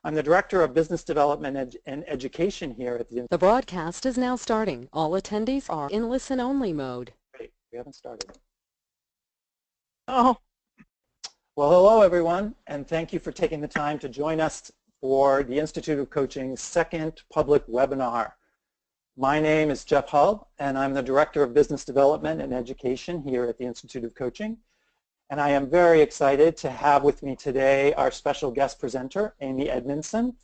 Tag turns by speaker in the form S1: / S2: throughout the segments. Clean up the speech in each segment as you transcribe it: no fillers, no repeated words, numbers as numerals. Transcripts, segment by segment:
S1: I'm the Director of Business Development and Education here at the...
S2: The broadcast is now starting. All attendees are in listen-only mode.
S1: Wait, we haven't started.
S3: Oh.
S1: Well, hello everyone, and thank you for taking the time to join us for the Institute of Coaching's second public webinar. My name is Jeff Hull, and I'm the Director of Business Development and Education here at the Institute of Coaching. And I am very excited to have with me today our special guest presenter, Amy Edmondson,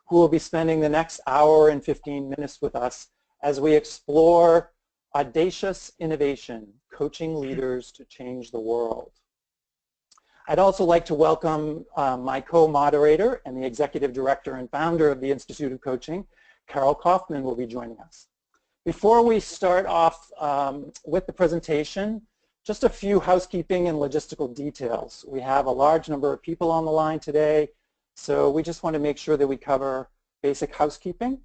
S1: who will be spending the next hour and 15 minutes with us as we explore audacious innovation, coaching leaders to change the world. I'd also like to welcome my co-moderator and the Executive Director and Founder of the Institute of Coaching, Carol Kaufman, will be joining us. Before we start off with the presentation, just a few housekeeping and logistical details. We have a large number of people on the line today, so we just want to make sure that we cover basic housekeeping.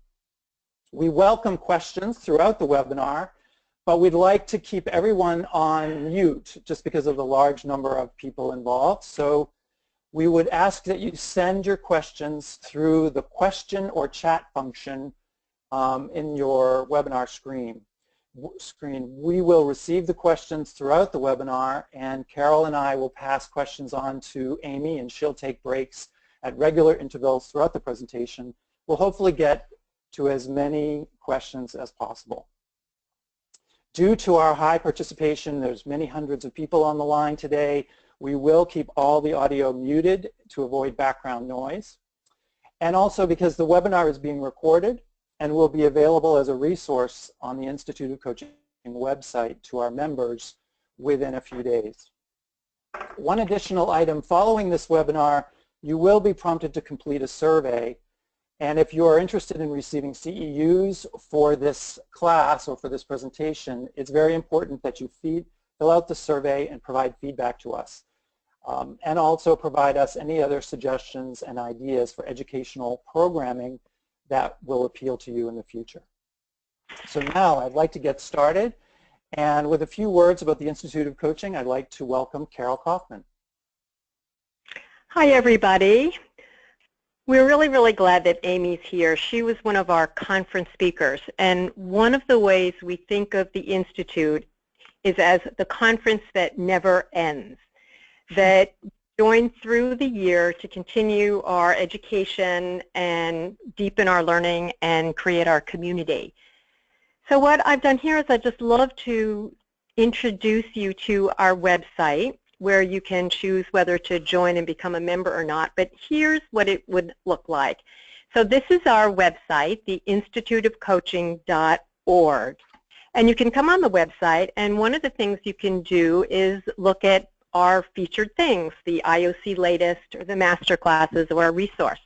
S1: We welcome questions throughout the webinar, but we'd like to keep everyone on mute just because of the large number of people involved. So we would ask that you send your questions through the question or chat function in your webinar screen. We will receive the questions throughout the webinar, and Carol and I will pass questions on to Amy, and she'll take breaks at regular intervals throughout the presentation. We'll hopefully get to as many questions as possible. Due to our high participation, there's many hundreds of people on the line today, we will keep all the audio muted to avoid background noise. And also because the webinar is being recorded and will be available as a resource on the Institute of Coaching website to our members within a few days. One additional item, following this webinar, you will be prompted to complete a survey. And if you are interested in receiving CEUs for this class or for this presentation, it's very important that you fill out the survey and provide feedback to us. And also provide us any other suggestions and ideas for educational programming that will appeal to you in the future. So now I'd like to get started, and with a few words about the Institute of Coaching, I'd like to welcome Carol Kaufman.
S3: Hi everybody. We're really glad that Amy's here. She was one of our conference speakers, and one of the ways we think of the Institute is as the conference that never ends, that join through the year to continue our education and deepen our learning and create our community. So what I've done here is I just love to introduce you to our website where you can choose whether to join and become a member or not, but here's what it would look like. So this is our website, the instituteofcoaching.org. And you can come on the website, and one of the things you can do is look at our featured things, the IOC latest or the master classes or a resource.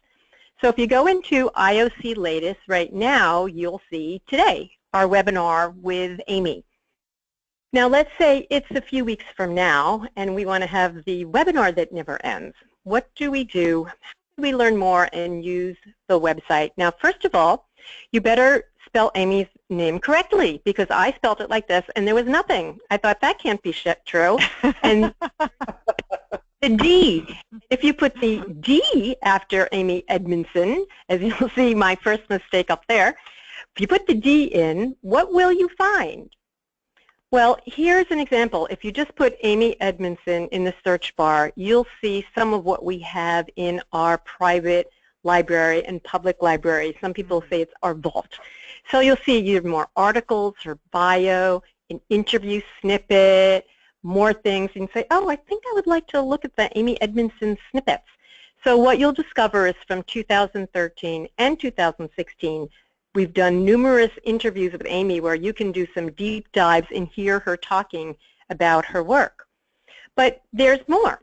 S3: So if you go into IOC latest right now, you'll see today our webinar with Amy. Now let's say it's a few weeks from now and we want to have the webinar that never ends. What do we do? How do we learn more and use the website? Now first of all, you better spell Amy's name correctly, because I spelled it like this and there was nothing. I thought that can't be true. And the D, if you put the D after Amy Edmondson, as you'll see my first mistake up there, if you put the D in, what will you find? Well, here's an example. If you just put Amy Edmondson in the search bar, you'll see some of what we have in our private library and public library. Some people say it's our vault. So you'll see either more articles, her bio, an interview snippet, more things. You can say, oh, I think I would like to look at the Amy Edmondson snippets. So what you'll discover is from 2013 and 2016, we've done numerous interviews with Amy where you can do some deep dives and hear her talking about her work. But there's more.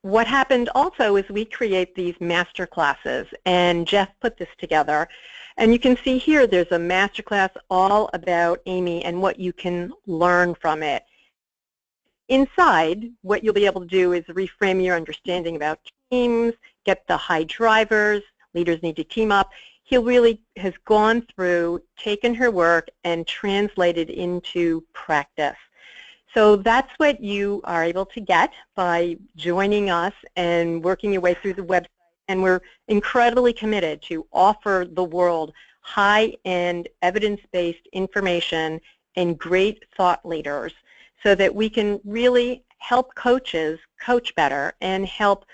S3: What happened also is we create these master classes, and Jeff put this together. And you can see here there's a master class all about Amy and what you can learn from it. Inside, what you'll be able to do is reframe your understanding about teams, get the high drivers, leaders need to team up. He really has gone through, taken her work, and translated into practice. So that's what you are able to get by joining us and working your way through the website And we're incredibly committed to offer the world high-end, evidence-based information and great thought leaders so that we can really help coaches coach better and help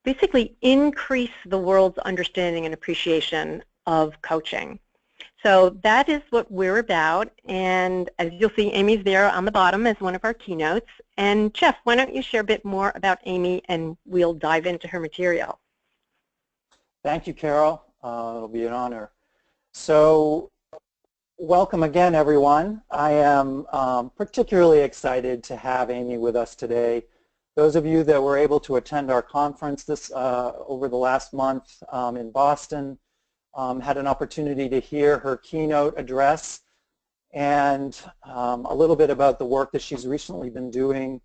S3: basically increase the world's understanding and appreciation of coaching. So that is what we're about, and as you'll see, Amy's there on the bottom as one of our keynotes. And Jeff, why don't you share a bit more about Amy, and we'll dive into her material.
S1: Thank you, Carol. It'll be an honor. So welcome again, everyone. I am particularly excited to have Amy with us today. Those of you that were able to attend our conference over the last month in Boston had an opportunity to hear her keynote address and a little bit about the work that she's recently been doing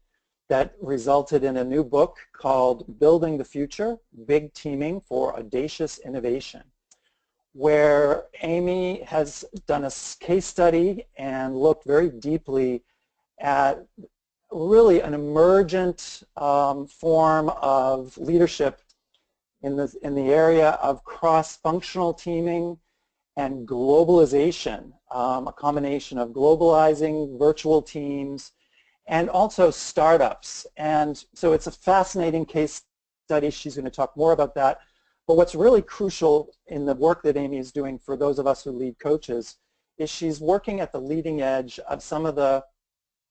S1: that resulted in a new book called Building the Future, Big Teaming for Audacious Innovation, where Amy has done a case study and looked very deeply at really an emergent form of leadership in the area of cross-functional teaming and globalization, a combination of globalizing virtual teams and also startups. And so it's a fascinating case study. She's going to talk more about that. But what's really crucial in the work that Amy is doing for those of us who lead coaches is she's working at the leading edge of some of the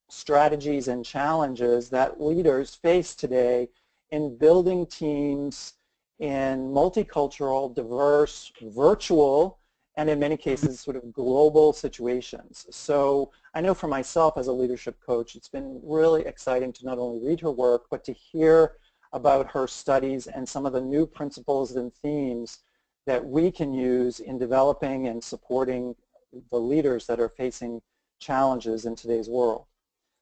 S1: strategies and challenges that leaders face today in building teams in multicultural, diverse, virtual, and in many cases sort of global situations. So I know for myself as a leadership coach, it's been really exciting to not only read her work, but to hear about her studies and some of the new principles and themes that we can use in developing and supporting the leaders that are facing challenges in today's world.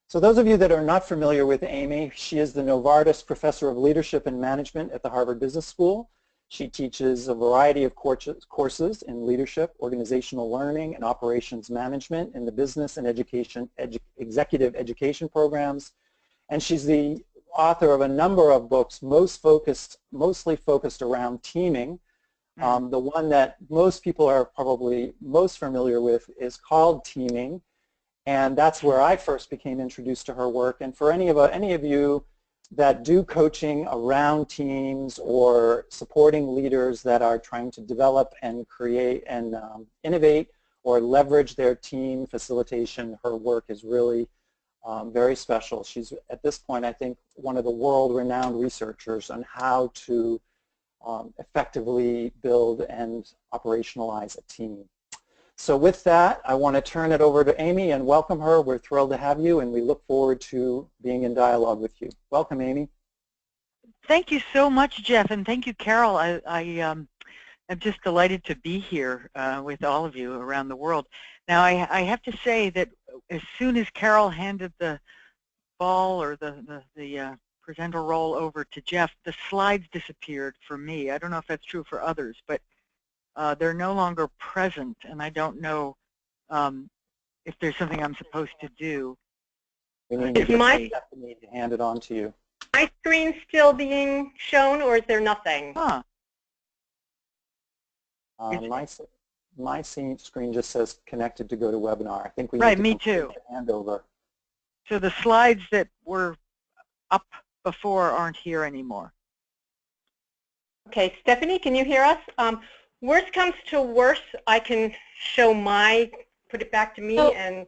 S1: So those of you that are not familiar with Amy, she is the Novartis Professor of Leadership and Management at the Harvard Business School. She teaches a variety of courses in leadership, organizational learning, and operations management in the business and executive education programs. And she's the author of a number of books, mostly focused around teaming. The one that most people are probably most familiar with is called Teaming. And that's where I first became introduced to her work. And for any of you that do coaching around teams or supporting leaders that are trying to develop and create and innovate or leverage their team facilitation, her work is really very special. She's, at this point, I think, one of the world-renowned researchers on how to effectively build and operationalize a team. So with that, I want to turn it over to Amy and welcome her. We're thrilled to have you, and we look forward to being in dialogue with you. Welcome, Amy.
S4: Thank you so much, Jeff, and thank you, Carol. I am just delighted to be here with all of you around the world. Now, I have to say that as soon as Carol handed the ball or the presenter role over to Jeff, the slides disappeared for me. I don't know if that's true for others, but they're no longer present, and I don't know if there's something I'm supposed to do.
S1: We need to hand it on to you.
S3: My screen still being shown, or is there nothing?
S4: Huh.
S1: My screen just says connected to GoToWebinar. I think we
S4: right,
S1: need to
S4: me too.
S1: The handover.
S4: So the slides that were up before aren't here anymore.
S3: Okay, Stephanie, can you hear us? Worst comes to worst, I can show put it back to me and...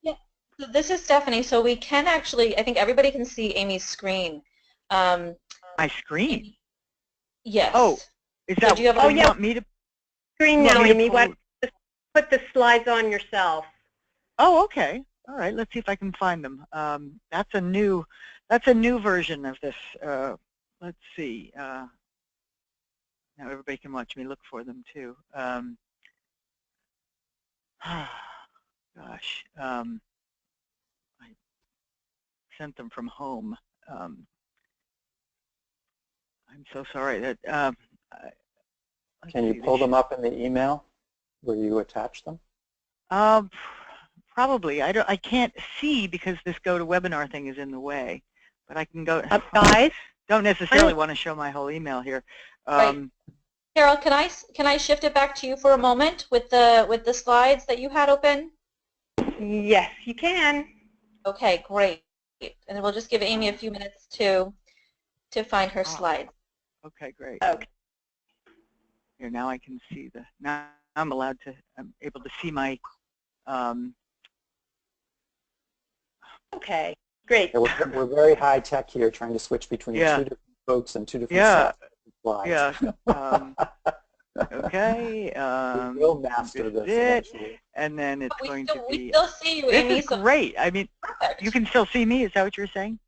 S5: Yeah, so this is Stephanie, so we can actually, I think everybody can see Amy's screen.
S4: My screen?
S5: Yes.
S4: Oh, is that,
S5: so do you have
S4: you want me to...
S3: Screen now, Amy, put the slides on yourself.
S4: Oh, okay. All right, let's see if I can find them. That's a new version of this. Let's see. Now everybody can watch me look for them too. Gosh, I sent them from home. I'm so sorry that.
S1: Can you pull them up in the email where you attach them?
S4: Probably. I can't see because this GoToWebinar thing is in the way, but I can go.
S3: Guys,
S4: don't necessarily want to show my whole email here.
S5: Right. Carol, can I shift it back to you for a moment with the slides that you had open?
S3: Yes, you can.
S5: Okay, great. And then we'll just give Amy a few minutes to find her slides.
S4: Okay, great.
S3: Okay.
S4: Here, now I can see now I'm able to see my,
S3: Okay, great.
S1: Yeah, we're very high tech here, trying to switch between two different folks and two different slides.
S4: Yeah. Okay.
S1: We'll master this eventually.
S4: And then it's going to be.
S5: We still see you, Amy.
S4: This is great. I mean, you can still see me. Is that what you're saying?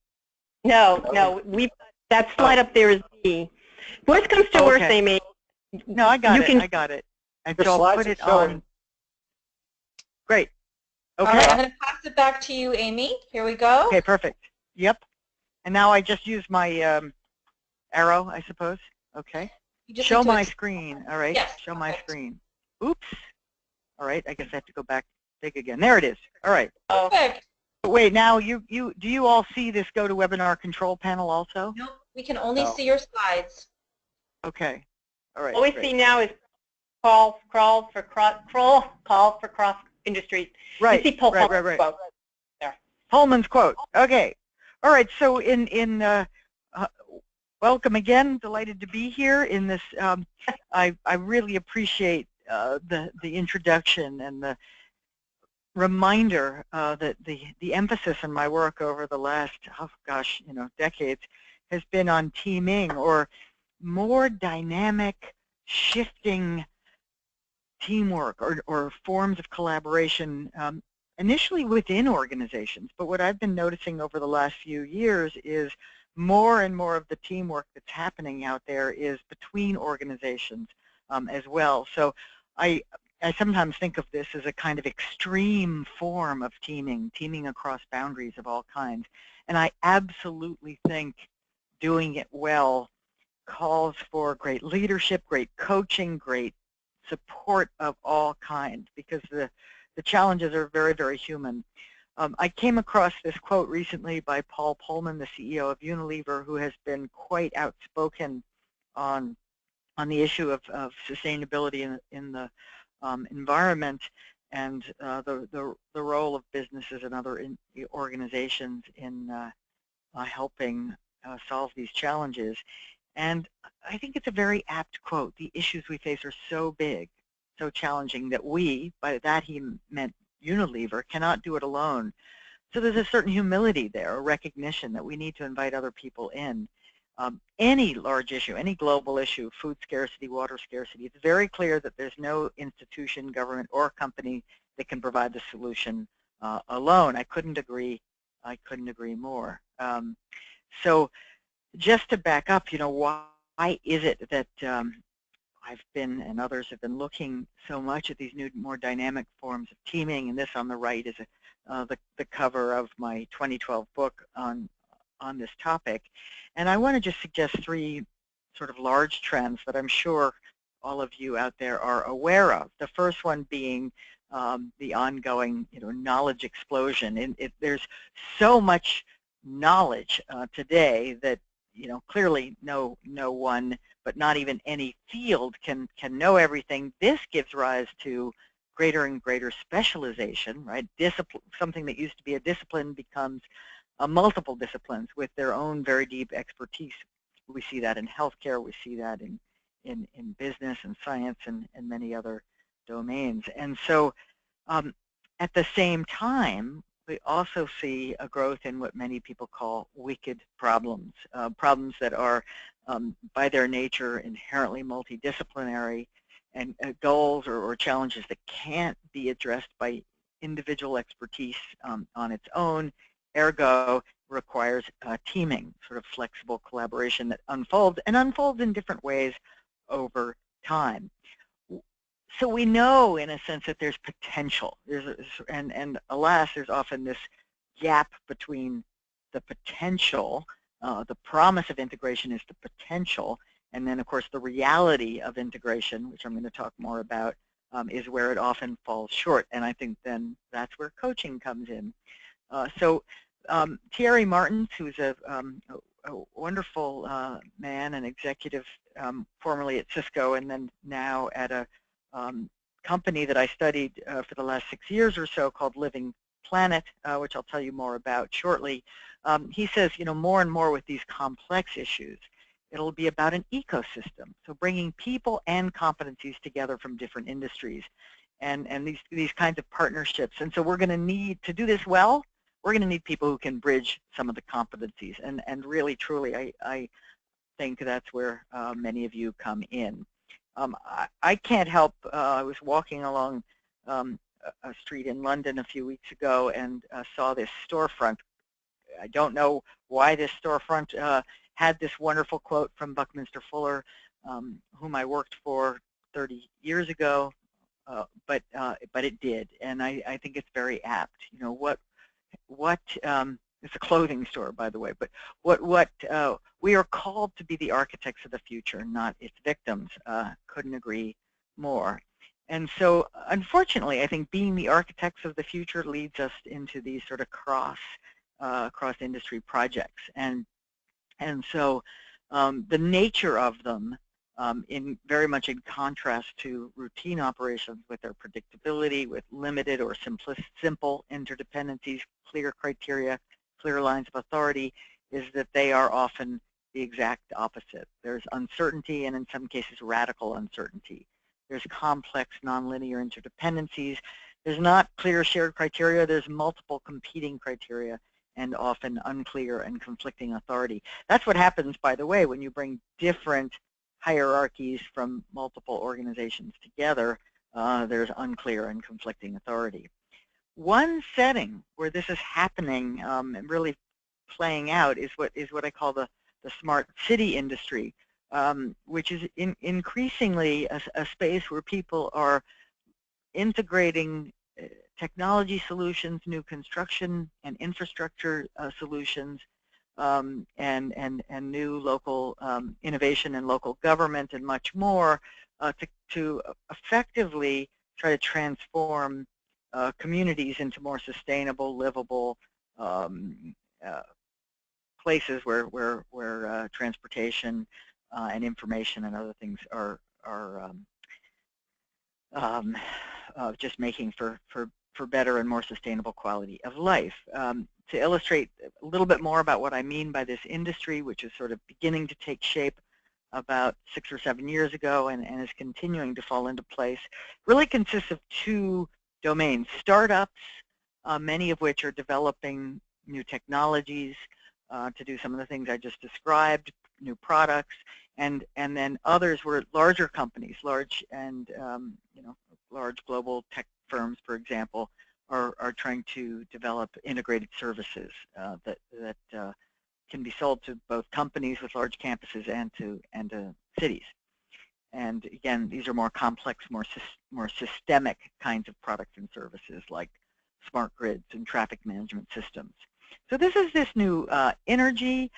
S3: No, that slide up there is me. Worst comes to worst, Amy.
S4: No, I got it. I got it. And so I'll put it on. Great. Okay.
S5: All right, I'm going to pass it back to you, Amy. Here we go.
S4: Okay, perfect. Yep. And now I just use my arrow, I suppose. Okay. Show my screen. All right.
S5: Yes.
S4: Show my screen. Oops. All right. I guess I have to go back big again. There it is. All right.
S5: Perfect.
S4: Wait. Now do you all see this GoToWebinar control panel also?
S5: No, we can only see your slides.
S4: Okay. All right.
S3: All we see now is call for cross industry.
S4: Right.
S3: You see Pullman's
S4: quote there. Pullman's quote. Okay. All right. So welcome again. Delighted to be here in this. I really appreciate the introduction and the reminder that the emphasis in my work over the last decades has been on teaming, or more dynamic, shifting teamwork or forms of collaboration, initially within organizations. But what I've been noticing over the last few years is more and more of the teamwork that's happening out there is between organizations as well. So I sometimes think of this as a kind of extreme form of teaming across boundaries of all kinds. And I absolutely think doing it well calls for great leadership, great coaching, great support of all kinds, because the challenges are very, very human. I came across this quote recently by Paul Pullman, the CEO of Unilever, who has been quite outspoken on the issue of sustainability in the environment and the role of businesses and other organizations in helping solve these challenges. And I think it's a very apt quote. The issues we face are so big, so challenging, that we, by that he meant Unilever, cannot do it alone. So there's a certain humility there, a recognition that we need to invite other people in. Any large issue, any global issue, food scarcity, water scarcity, it's very clear that there's no institution, government, or company that can provide the solution alone. I couldn't agree more. So just to back up, why is it that I've been and others have been looking so much at these new, more dynamic forms of teaming? And this on the right is the cover of my 2012 book on this topic. And I want to just suggest three sort of large trends that I'm sure all of you out there are aware of. The first one being the ongoing, knowledge explosion. And there's so much knowledge today that, clearly no one, but not even any field can know everything. This gives rise to greater and greater specialization, right? Something that used to be a discipline becomes multiple disciplines with their own very deep expertise. We see that in healthcare, we see that in business and science and many other domains. And so at the same time, we also see a growth in what many people call wicked problems, problems that are by their nature inherently multidisciplinary, and goals or challenges that can't be addressed by individual expertise on its own, ergo requires teaming, sort of flexible collaboration that unfolds in different ways over time. So we know, in a sense, that there's potential. And alas, there's often this gap between the potential, the promise of integration is the potential, and then, of course, the reality of integration, which I'm going to talk more about, is where it often falls short. And I think then that's where coaching comes in. So Thierry Martins, who's a wonderful man, an executive formerly at Cisco and then now at a company that I studied for the last 6 years or so called Living PlanIT, which I'll tell you more about shortly. He says, more and more with these complex issues, it'll be about an ecosystem. So bringing people and competencies together from different industries and these kinds of partnerships. And so we're going to need to do this well. We're going to need people who can bridge some of the competencies. And really, truly, I think that's where many of you come in. I can't help, I was walking along a street in London a few weeks ago and saw this storefront. I don't know why this storefront had this wonderful quote from Buckminster Fuller, whom I worked for 30 years ago, but it did, and I think it's very apt. It's a clothing store, by the way, but we are called to be the architects of the future, not its victims. Couldn't agree more. And so, unfortunately, I think being the architects of the future leads us into these sort of cross-industry projects, and so the nature of them, very much in contrast to routine operations with their predictability, with limited or simple interdependencies, clear criteria, clear lines of authority, is that they are often the exact opposite. There's uncertainty, and in some cases radical uncertainty. There's complex nonlinear interdependencies. There's not clear shared criteria. There's multiple competing criteria and often unclear and conflicting authority. That's what happens, by the way, when you bring different hierarchies from multiple organizations together. There's unclear and conflicting authority. One setting where this is happening and really playing out is what I call the smart city industry, which is increasingly a space where people are integrating technology solutions, new construction and infrastructure solutions, and new local innovation and local government and much more to effectively try to transform communities into more sustainable, livable places where transportation and information and other things are just making for better and more sustainable quality of life. To illustrate a little bit more about what I mean by this industry, which is sort of beginning to take shape about 6 or 7 years ago and is continuing to fall into place, really consists of two domains. Startups, many of which are developing new technologies to do some of the things I just described, new products, and then others were larger companies, large global tech firms, for example, are trying to develop integrated services that can be sold to both companies with large campuses and to cities. And again, these are more complex, more systemic kinds of products and services like smart grids and traffic management systems. So this is this new energy.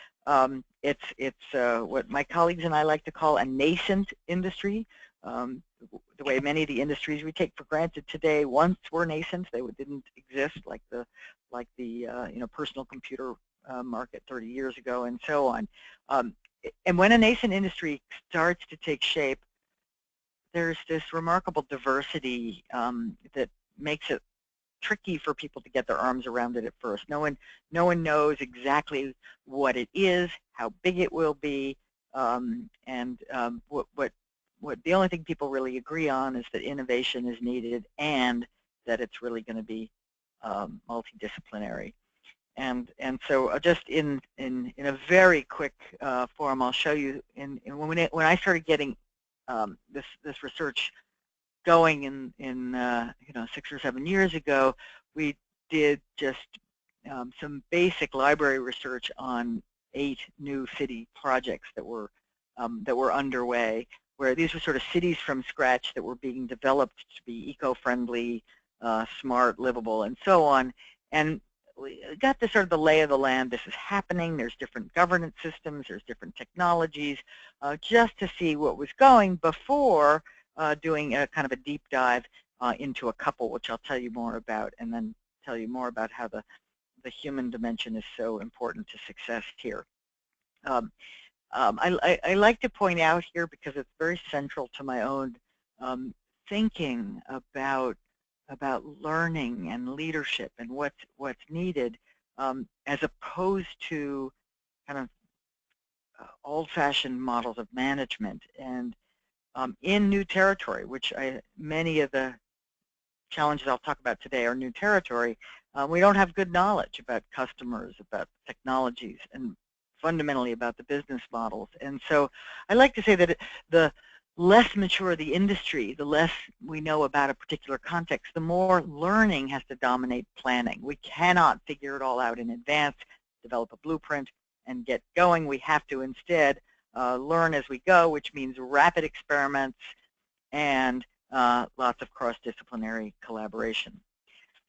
S4: It's what my colleagues and I like to call a nascent industry. The way many of the industries we take for granted today once were nascent. They didn't exist, like the personal computer market 30 years ago and so on. And when a nascent industry starts to take shape, there's this remarkable diversity that makes it tricky for people to get their arms around it at first. No one knows exactly what it is, how big it will be, and what the only thing people really agree on is that innovation is needed and that it's really going to be multidisciplinary. And so just in a very quick form, I'll show you when I started getting this research going in 6 or 7 years ago, we did just some basic library research on 8 new city projects that were underway, where these were sort of cities from scratch that were being developed to be eco-friendly, smart, livable, and so on. And we got this sort of the lay of the land. This is happening. There's different governance systems. There's different technologies, just to see what was going before doing a kind of a deep dive into a couple, which I'll tell you more about, and then tell you more about how the human dimension is so important to success here. I like to point out here, because it's very central to my own thinking about learning and leadership and what's needed, as opposed to kind of old-fashioned models of management. And in new territory, which many of the challenges I'll talk about today are new territory, we don't have good knowledge about customers, about technologies, and fundamentally about the business models. And so I like to say that the less mature the industry, the less we know about a particular context, the more learning has to dominate planning. We cannot figure it all out in advance, develop a blueprint, and get going. We have to instead learn as we go, which means rapid experiments and lots of cross-disciplinary collaboration.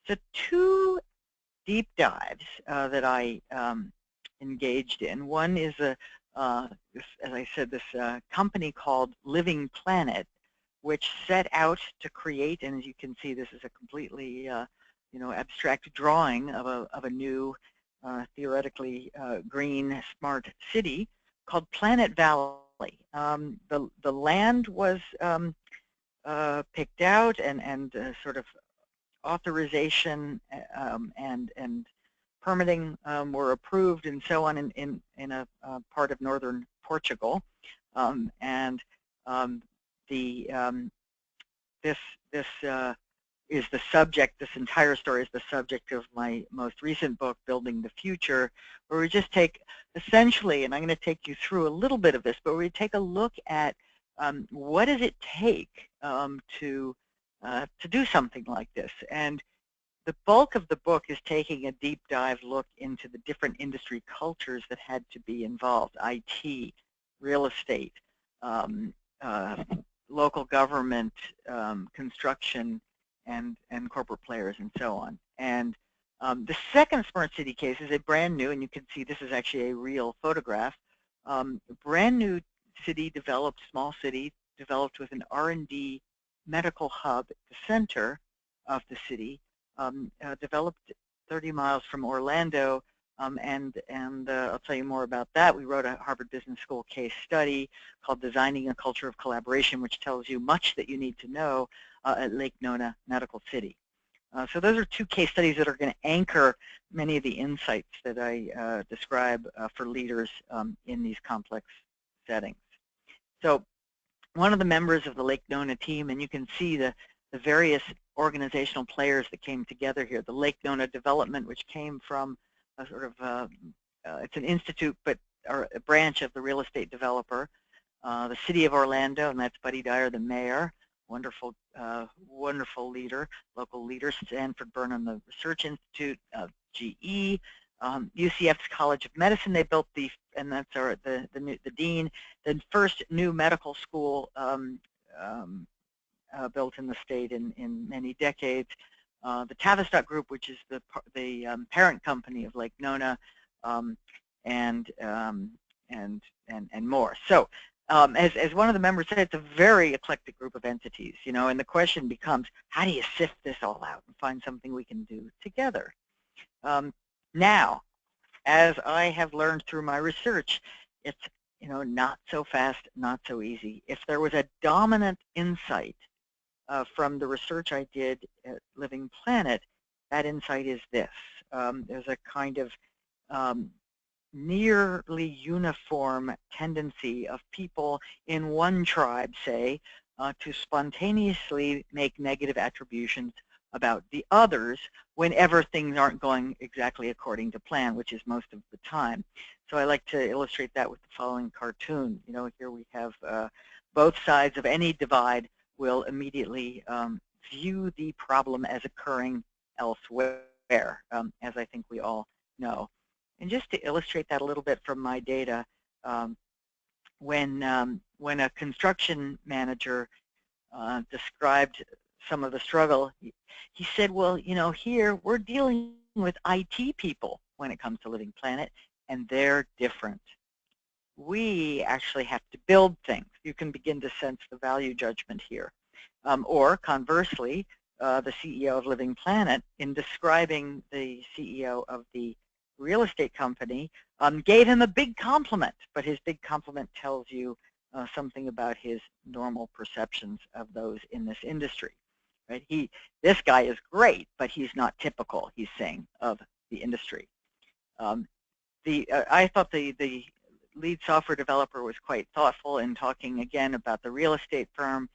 S4: So 2 deep dives that I engaged in. One is as I said, this company called Living PlanIT, which set out to create, and as you can see, this is a completely abstract drawing of a new theoretically green smart city called PlanIT Valley. The land was picked out, and sort of authorization and permitting were approved and so on in a part of northern Portugal, this is the subject. This entire story is the subject of my most recent book, Building the Future, where we just take essentially, and I'm going to take you through a little bit of this, but we take a look at what does it take to do something like this. And the bulk of the book is taking a deep dive look into the different industry cultures that had to be involved: IT, real estate, local government, construction, and corporate players, and so on. And the second smart city case is a brand new, and you can see this is actually a real photograph, brand new city developed, small city developed with an R&D medical hub at the center of the city, developed 30 miles from Orlando, and I'll tell you more about that. We wrote a Harvard Business School case study called Designing a Culture of Collaboration, which tells you much that you need to know at Lake Nona Medical City. So those are 2 case studies that are going to anchor many of the insights that I describe for leaders in these complex settings. So one of the members of the Lake Nona team, and you can see the various organizational players that came together here. The Lake Nona Development, which came from a sort of, it's an institute, but or a branch of the real estate developer. The City of Orlando, and that's Buddy Dyer, the mayor, wonderful, wonderful leader, local leader. Stanford Burnham, the Research Institute, GE, UCF's College of Medicine. They built and that's the dean, the first new medical school built in the state in many decades. The Tavistock Group, which is the parent company of Lake Nona, and more. So, as one of the members said, it's a very eclectic group of entities, and the question becomes, how do you sift this all out and find something we can do together? Now, as I have learned through my research, it's not so fast, not so easy. If there was a dominant insight from the research I did at Living PlanIT, that insight is this. There's a kind of nearly uniform tendency of people in one tribe, say, to spontaneously make negative attributions about the others whenever things aren't going exactly according to plan, which is most of the time. So I like to illustrate that with the following cartoon. Here we have both sides of any divide will immediately view the problem as occurring elsewhere, as I think we all know. And just to illustrate that a little bit from my data, when a construction manager described some of the struggle, he said, well, here we're dealing with IT people when it comes to Living PlanIT, and they're different. We actually have to build things. You can begin to sense the value judgment here. Or conversely, the CEO of Living PlanIT, in describing the CEO of the real estate company gave him a big compliment, but his big compliment tells you something about his normal perceptions of those in this industry. Right? This guy is great, but he's not typical, he's saying, of the industry. I thought the lead software developer was quite thoughtful in talking again about the real estate firm.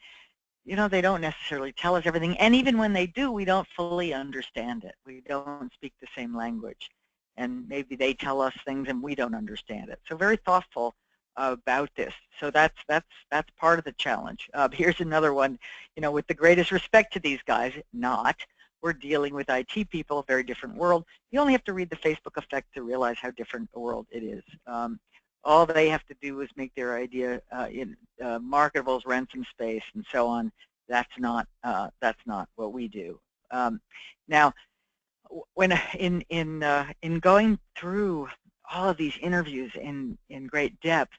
S4: You know, they don't necessarily tell us everything, and even when they do, we don't fully understand it. We don't speak the same language, and maybe they tell us things and we don't understand it. So very thoughtful about this. So that's part of the challenge. Here's another one. You know, with the greatest respect to these guys, we're dealing with IT people, a very different world. You only have to read the Facebook effect to realize how different a world it is. All they have to do is make their idea marketable, rent some space, and so on. That's not what we do. Now, when in going through all of these interviews in great depth,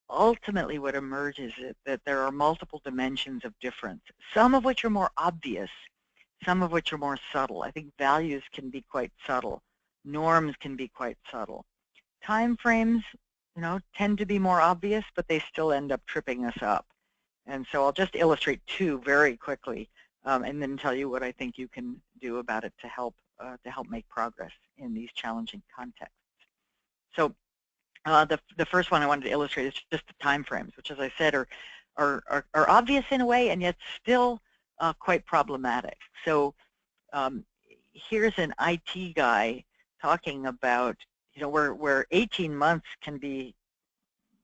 S4: ultimately what emerges is that there are multiple dimensions of difference, some of which are more obvious, some of which are more subtle. I think values can be quite subtle. Norms can be quite subtle. Time frames, you know, tend to be more obvious, but they still end up tripping us up. And so I'll just illustrate two very quickly, and then tell you what I think you can do about it to help make progress in these challenging contexts. So the first one I wanted to illustrate is just the time frames, which, as I said, are obvious in a way, and yet still quite problematic. So here's an IT guy talking about, you know, where 18 months can be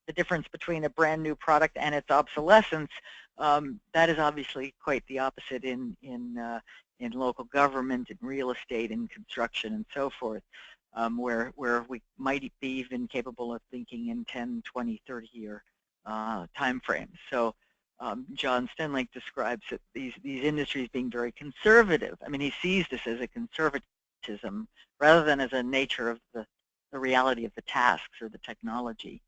S4: the difference between a brand new product and its obsolescence. That is obviously quite the opposite in local government, in real estate, in construction, and so forth, where we might be even capable of thinking in 10, 20, 30-year time frames. So John Stenlake describes it, these industries being very conservative. I mean, he sees this as a conservatism rather than as a nature of the reality of the tasks or the technology.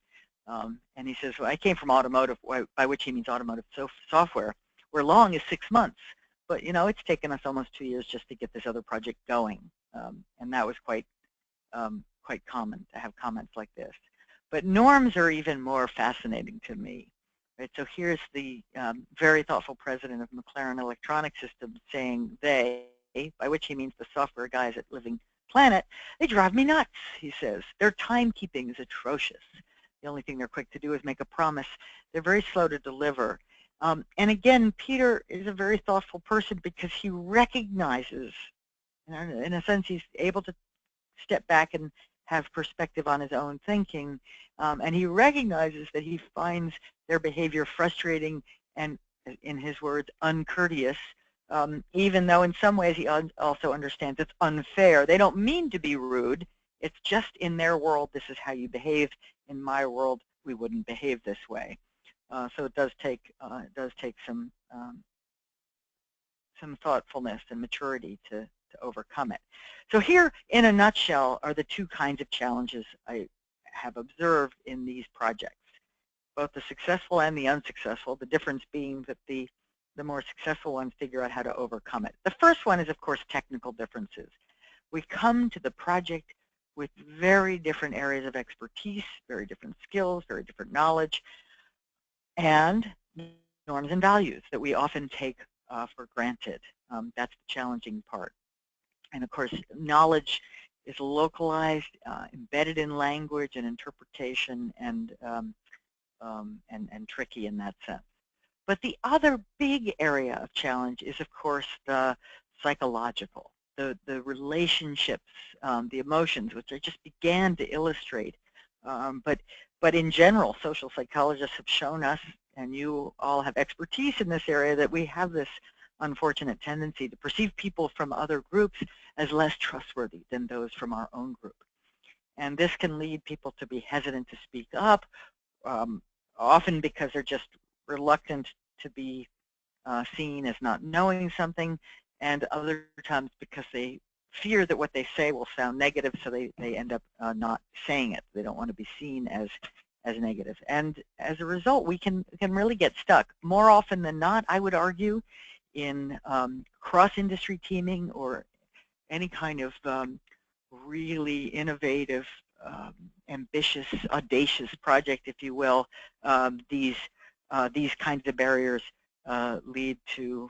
S4: And he says, well, I came from automotive, by which he means automotive software, where long is 6 months. But, you know, it's taken us almost 2 years just to get this other project going. And that was quite common to have comments like this. But norms are even more fascinating to me. Right? So here's the very thoughtful president of McLaren Electronic Systems saying they, by which he means the software guys at Living PlanIT, they drive me nuts, he says. Their timekeeping is atrocious. The only thing they're quick to do is make a promise. They're very slow to deliver. And again, Peter is a very thoughtful person because he recognizes, you know, in a sense, he's able to step back and have perspective on his own thinking. And he recognizes that he finds their behavior frustrating and, in his words, uncourteous, even though in some ways he also understands it's unfair. They don't mean to be rude. It's just in their world, this is how you behave. In my world, we wouldn't behave this way. So it does take some thoughtfulness and maturity to overcome it. So here, in a nutshell, are the two kinds of challenges I have observed in these projects, both the successful and the unsuccessful, the difference being that the more successful ones figure out how to overcome it. The first one is, of course, technical differences. We come to the project with very different areas of expertise, very different skills, very different knowledge, and norms and values that we often take for granted. That's the challenging part. And of course, knowledge is localized, embedded in language and interpretation, and tricky in that sense. But the other big area of challenge is, of course, the psychological, the relationships, the emotions, which I just began to illustrate. But in general, social psychologists have shown us, and you all have expertise in this area, that we have this unfortunate tendency to perceive people from other groups as less trustworthy than those from our own group. And this can lead people to be hesitant to speak up, often because they're just reluctant to be seen as not knowing something, and other times because they fear that what they say will sound negative, so they end up not saying it. They don't want to be seen as negative. And as a result, we can really get stuck. More often than not, I would argue, in cross-industry teaming or any kind of really innovative, ambitious, audacious project, if you will, these kinds of barriers lead to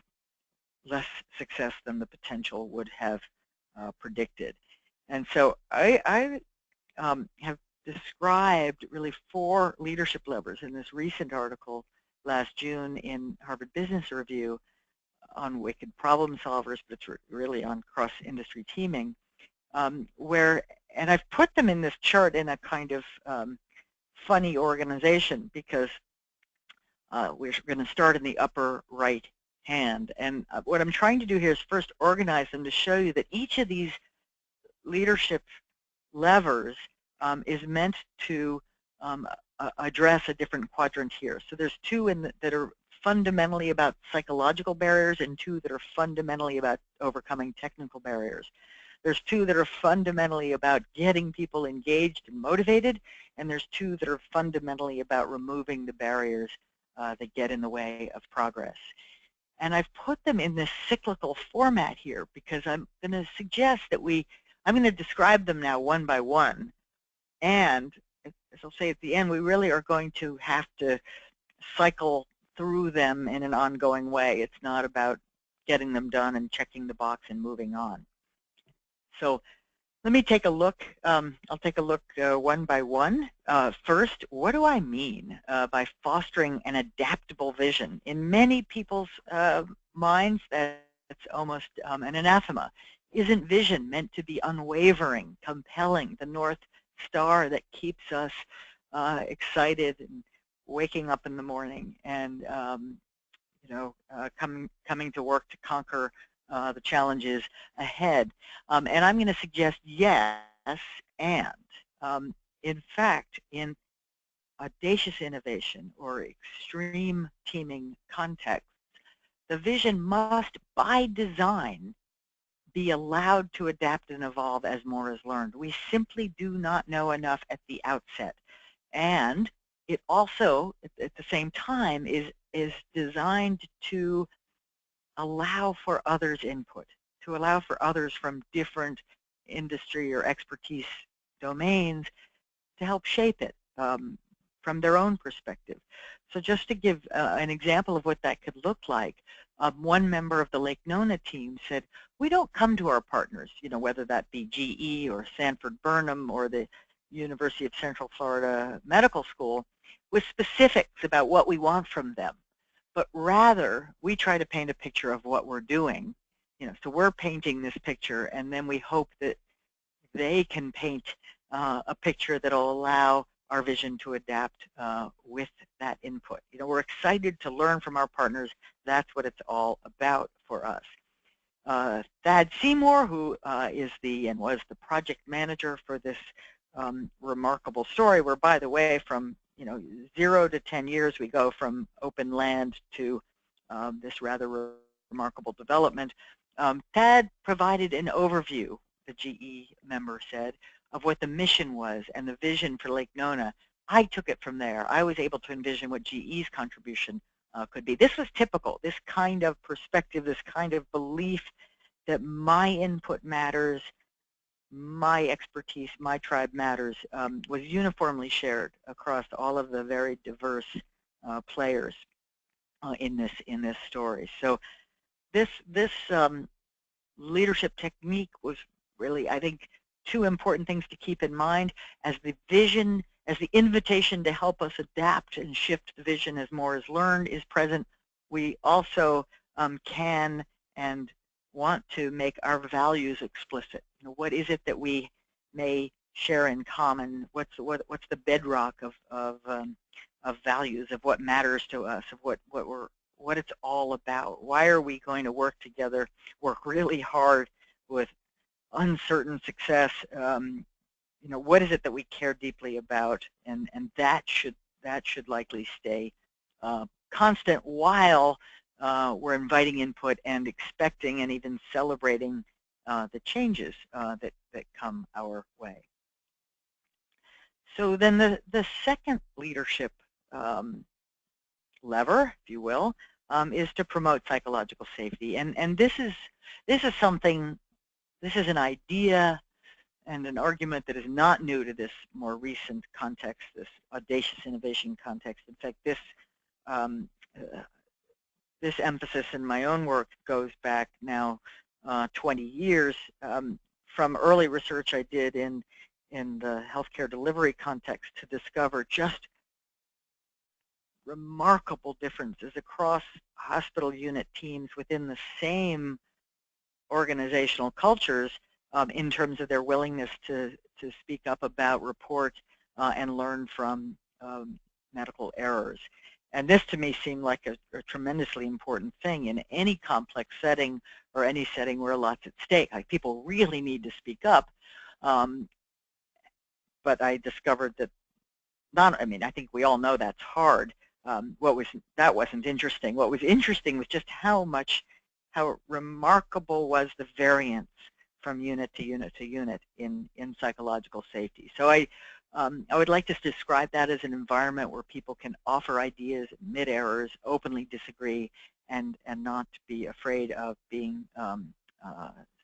S4: less success than the potential would have predicted. And so I have described really 4 leadership levers in this recent article last June in Harvard Business Review on wicked problem solvers, but it's really on cross-industry teaming, and I've put them in this chart in a kind of funny organization, because we're going to start in the upper right hand. And what I'm trying to do here is first organize them to show you that each of these leadership levers is meant to address a different quadrant here. So there's 2 that are fundamentally about psychological barriers, and 2 that are fundamentally about overcoming technical barriers. There's 2 that are fundamentally about getting people engaged and motivated, and there's 2 that are fundamentally about removing the barriers that get in the way of progress. And I've put them in this cyclical format here because I'm going to suggest that I'm going to describe them now one by one, and as I'll say at the end, we really are going to have to cycle through them in an ongoing way. It's not about getting them done and checking the box and moving on. So let me take a look. I'll take a look one by one. First, what do I mean by fostering an adaptable vision? In many people's minds, that's almost an anathema. Isn't vision meant to be unwavering, compelling, the North Star that keeps us excited and waking up in the morning and coming to work to conquer the challenges ahead? And I'm going to suggest yes, and in fact, in audacious innovation or extreme teaming contexts, the vision must, by design, be allowed to adapt and evolve as more is learned. We simply do not know enough at the outset. And it also, at the same time, is designed to allow for others' input, to allow for others from different industry or expertise domains to help shape it from their own perspective. So just to give an example of what that could look like, one member of the Lake Nona team said, we don't come to our partners, whether that be GE or Sanford Burnham or the University of Central Florida Medical School, with specifics about what we want from them. But rather, we try to paint a picture of what we're doing. So we're painting this picture, and then we hope that they can paint a picture that will allow our vision to adapt with that input. We're excited to learn from our partners. That's what it's all about for us. Thad Seymour, who is and was the project manager for this remarkable story, where, by the way, from 0 to 10 years, we go from open land to this rather remarkable development. Thad provided an overview, the GE member said, of what the mission was and the vision for Lake Nona. I took it from there. I was able to envision what GE's contribution could be. This was typical, this kind of perspective, this kind of belief that my input matters, my expertise, my tribe matters, was uniformly shared across all of the very diverse players in this story. So this leadership technique was really, I think, 2 important things to keep in mind. As the vision, as the invitation to help us adapt and shift the vision as more is learned is present, we also can and want to make our values explicit. What is it that we may share in common? What's the bedrock of values, of what matters to us, of what it's all about? Why are we going to work together, work really hard with uncertain success? What is it that we care deeply about? And that should likely stay constant while we're inviting input and expecting and even celebrating the changes that come our way. So then the second leadership lever, if you will, is to promote psychological safety. And this is something, this is an idea an argument that is not new to this more recent context, this audacious innovation context. In fact, this emphasis in my own work goes back now 20 years from early research I did in the healthcare delivery context to discover just remarkable differences across hospital unit teams within the same organizational cultures in terms of their willingness to speak up about, report, and learn from medical errors. And this to me seemed like a tremendously important thing in any complex setting or any setting where lots at stake. Like, people really need to speak up. But I discovered that I think we all know that's hard. That wasn't interesting. What was interesting was just how remarkable was the variance from unit to unit to unit in psychological safety. So I would like to describe that as an environment where people can offer ideas, admit errors, openly disagree, and not be afraid of being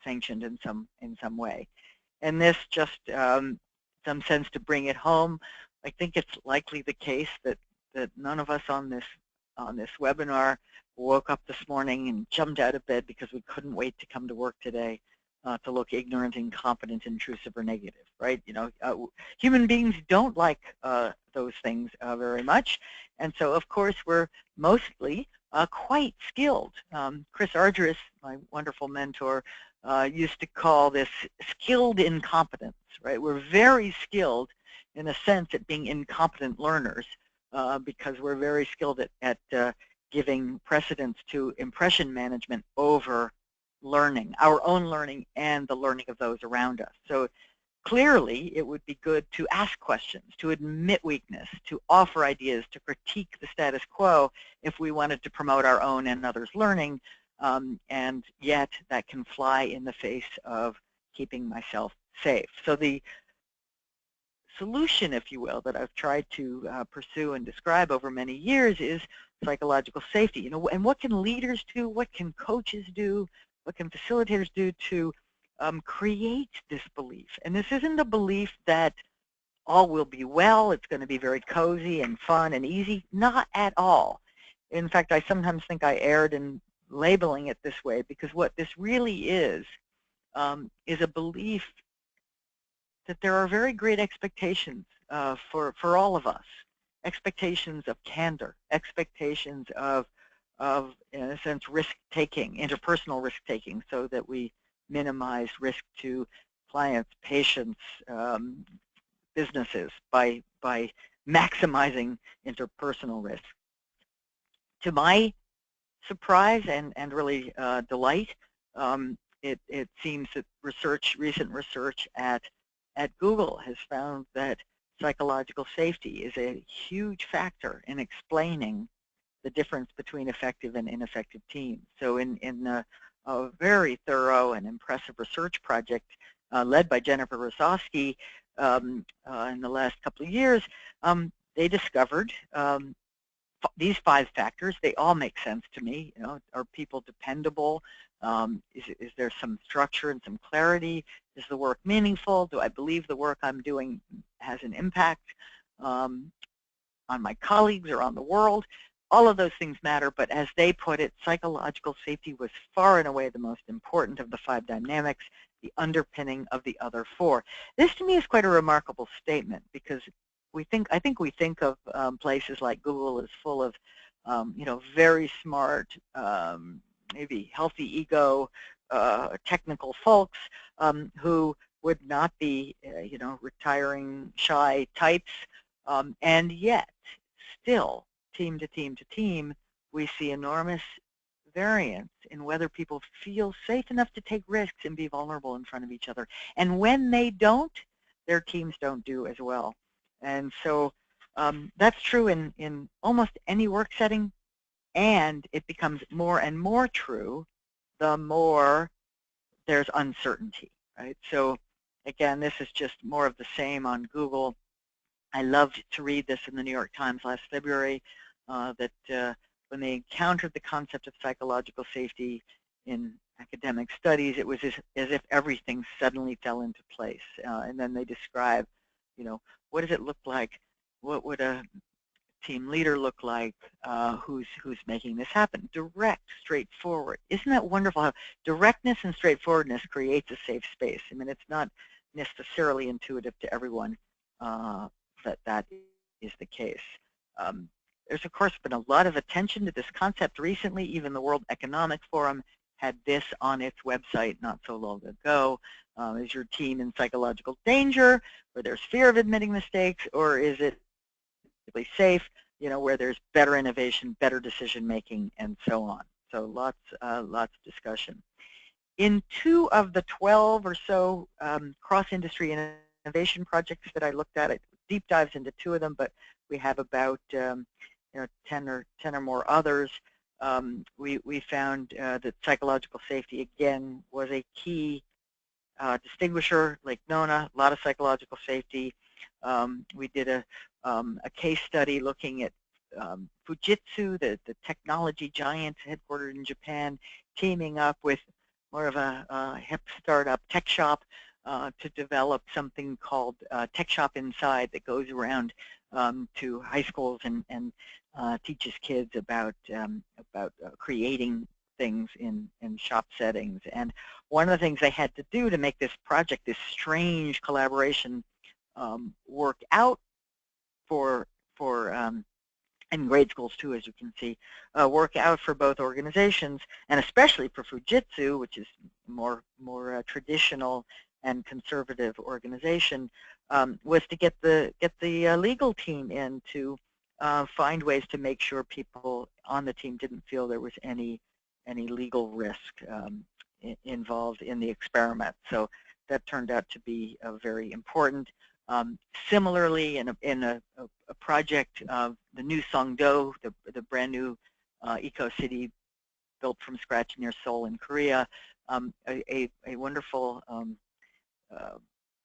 S4: sanctioned in some way. And this just some sense to bring it home. I think it's likely the case that none of us on this webinar woke up this morning and jumped out of bed because we couldn't wait to come to work today to look ignorant, incompetent, intrusive, or negative, right? Human beings don't like those things very much, and so of course we're mostly quite skilled. Chris Argyris, my wonderful mentor, used to call this skilled incompetence, right? We're very skilled in a sense at being incompetent learners because we're very skilled at giving precedence to impression management over learning, our own learning and the learning of those around us. So clearly it would be good to ask questions, to admit weakness, to offer ideas, to critique the status quo if we wanted to promote our own and others' learning, and yet that can fly in the face of keeping myself safe. So the solution, if you will, that I've tried to pursue and describe over many years is psychological safety. And what can leaders do? What can coaches do? What can facilitators do to create this belief? And this isn't a belief that all will be well, it's going to be very cozy and fun and easy. Not at all. In fact, I sometimes think I erred in labeling it this way, because what this really is a belief that there are very great expectations for all of us. Expectations of candor, expectations of in a sense, risk-taking, interpersonal risk-taking, so that we minimize risk to clients, patients, businesses by maximizing interpersonal risk. To my surprise and really delight, it seems that recent research at Google has found that psychological safety is a huge factor in explaining the difference between effective and ineffective teams. So in a very thorough and impressive research project led by Jennifer Rosofsky in the last couple of years, they discovered these 5 factors. They all make sense to me. Are people dependable? Is there some structure and some clarity? Is the work meaningful? Do I believe the work I'm doing has an impact on my colleagues or on the world? All of those things matter, but as they put it, psychological safety was far and away the most important of the 5 dynamics, the underpinning of the other 4. This to me is quite a remarkable statement, because I think we think of places like Google as full of very smart, maybe healthy ego, technical folks who would not be retiring shy types, and yet still team to team to team, we see enormous variance in whether people feel safe enough to take risks and be vulnerable in front of each other. And when they don't, their teams don't do as well. And so that's true in almost any work setting, and it becomes more and more true the more there's uncertainty, right? So again, this is just more of the same on Google. I loved to read this in the New York Times last February, that when they encountered the concept of psychological safety in academic studies, it was as if everything suddenly fell into place. And then they describe, you know, what does it look like? What would a team leader look like? Who's making this happen? Direct, straightforward. Isn't that wonderful how directness and straightforwardness creates a safe space? I mean, it's not necessarily intuitive to everyone that is the case. There's, of course, been a lot of attention to this concept recently. Even the World Economic Forum had this on its website not so long ago. Is your team in psychological danger, where there's fear of admitting mistakes, or is it safe, you know, where there's better innovation, better decision making, and so on? So lots of discussion. In 2 of the 12 or so cross-industry innovation projects that I looked at, deep dives into 2 of them, but we have about 10 or more others. We found that psychological safety, again, was a key distinguisher. Like Nona, a lot of psychological safety. We did a case study looking at Fujitsu, the technology giant headquartered in Japan, teaming up with more of a hip startup tech shop to develop something called Tech Shop Inside that goes around to high schools and teaches kids about creating things in shop settings. And one of the things they had to do to make this project, this strange collaboration, work out for and grade schools too, as you can see, work out for both organizations, and especially for Fujitsu, which is more traditional and conservative organization, was to get the legal team in to find ways to make sure people on the team didn't feel there was any legal risk involved in the experiment. So that turned out to be very important. Similarly, in a project of the new Songdo, the brand new eco-city built from scratch near Seoul in Korea, a wonderful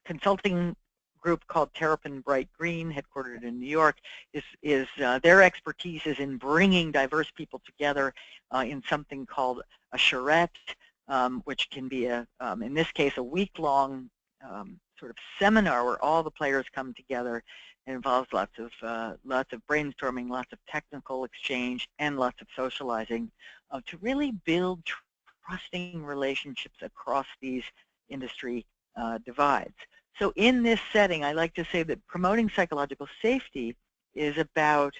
S4: consulting group called Terrapin Bright Green, headquartered in New York, is their expertise is in bringing diverse people together in something called a charrette, which can be in this case, a week-long sort of seminar where all the players come together. It involves lots of brainstorming, lots of technical exchange, and lots of socializing to really build trusting relationships across these industry divides. So in this setting, I like to say that promoting psychological safety is about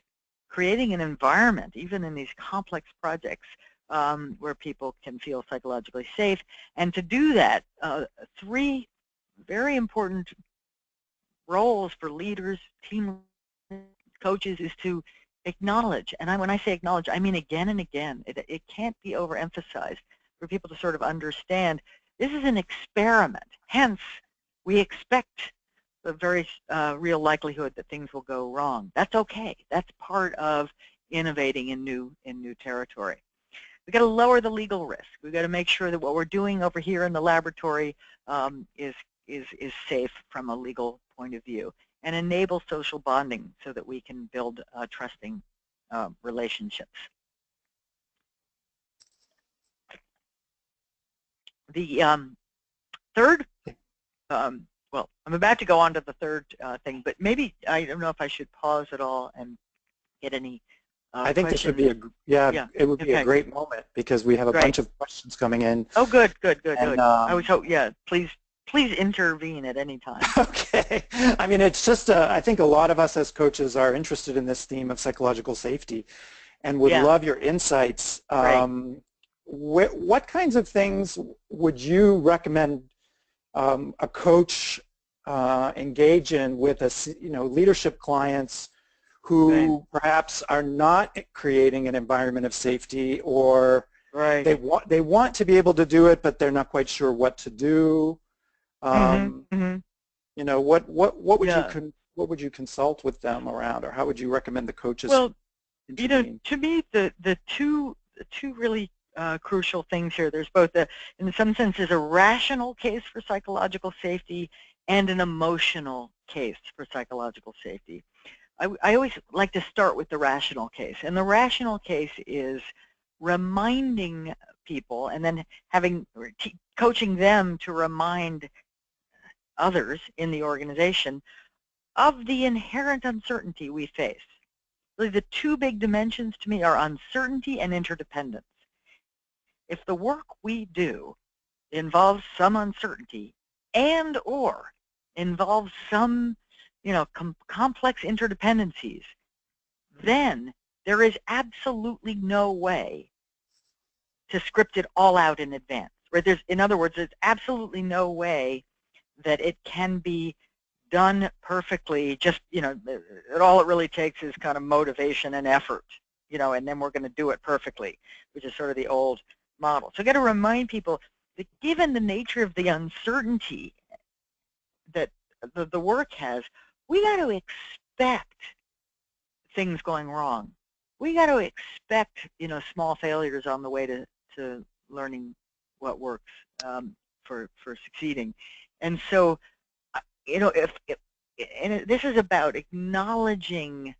S4: creating an environment, even in these complex projects, where people can feel psychologically safe. And to do that, 3 very important roles for leaders, team coaches, is to acknowledge. And when I say acknowledge, I mean again and again. It can't be overemphasized for people to sort of understand this is an experiment. Hence, we expect the very real likelihood that things will go wrong. That's okay. That's part of innovating in new territory. We've got to lower the legal risk. We've got to make sure that what we're doing over here in the laboratory is safe from a legal point of view, and enable social bonding so that we can build trusting relationships. The third, well, I'm about to go on to the third thing, but maybe I don't know if I should pause at all and get any
S1: I think this would be it would be a great moment, because we have a bunch of questions coming in.
S4: Oh, good. I was hoping, please intervene at any time.
S1: Okay. I mean, it's just, I think a lot of us as coaches are interested in this theme of psychological safety and would love your insights. What kinds of things would you recommend a coach engage in with leadership clients who perhaps are not creating an environment of safety, or they want to be able to do it, but they're not quite sure what to do? You know, what would you consult with them around, or how would you recommend the coaches?
S4: Well, you know, to me, the two really crucial things here. There's both in some senses, a rational case for psychological safety and an emotional case for psychological safety. I always like to start with the rational case, and the rational case is reminding people and then coaching them to remind others in the organization of the inherent uncertainty we face. Really, the two big dimensions to me are uncertainty and interdependence. If the work we do involves some uncertainty and or involves some, complex interdependencies, then there is absolutely no way to script it all out in advance. Right? In other words, there's absolutely no way that it can be done perfectly. Just, all it really takes is kind of motivation and effort, and then we're going to do it perfectly, which is sort of the old model. So I've got to remind people that given the nature of the uncertainty that the work has, we got to expect things going wrong. We got to expect, small failures on the way to learning what works for succeeding. And so, this is about acknowledging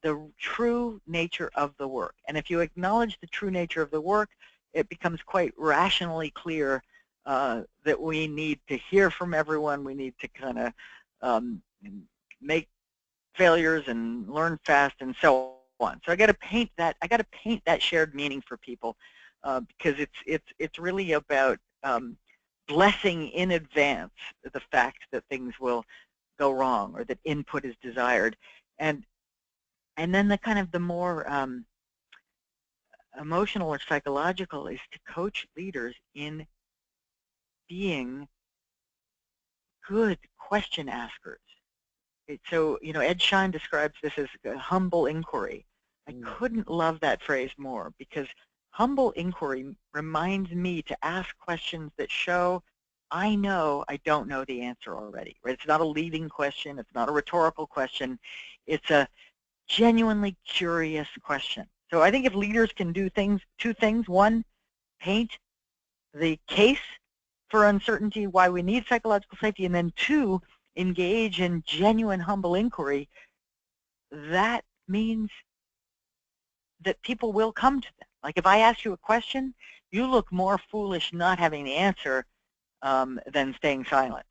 S4: the true nature of the work. And if you acknowledge the true nature of the work, it becomes quite rationally clear that we need to hear from everyone. We need to kind of make failures and learn fast and so on. So I got to paint that. I got to paint that shared meaning for people because it's really about blessing in advance the fact that things will go wrong or that input is desired, and then the kind of the more emotional or psychological is to coach leaders in being good question askers. So, Ed Schein describes this as a humble inquiry. I couldn't love that phrase more because humble inquiry reminds me to ask questions that show I know I don't know the answer already. Right? It's not a leading question. It's not a rhetorical question. It's a genuinely curious question. So I think if leaders can do two things. One, paint the case for uncertainty, why we need psychological safety, and then two, engage in genuine humble inquiry, that means that people will come to them. Like if I ask you a question, you look more foolish not having the answer than staying silent.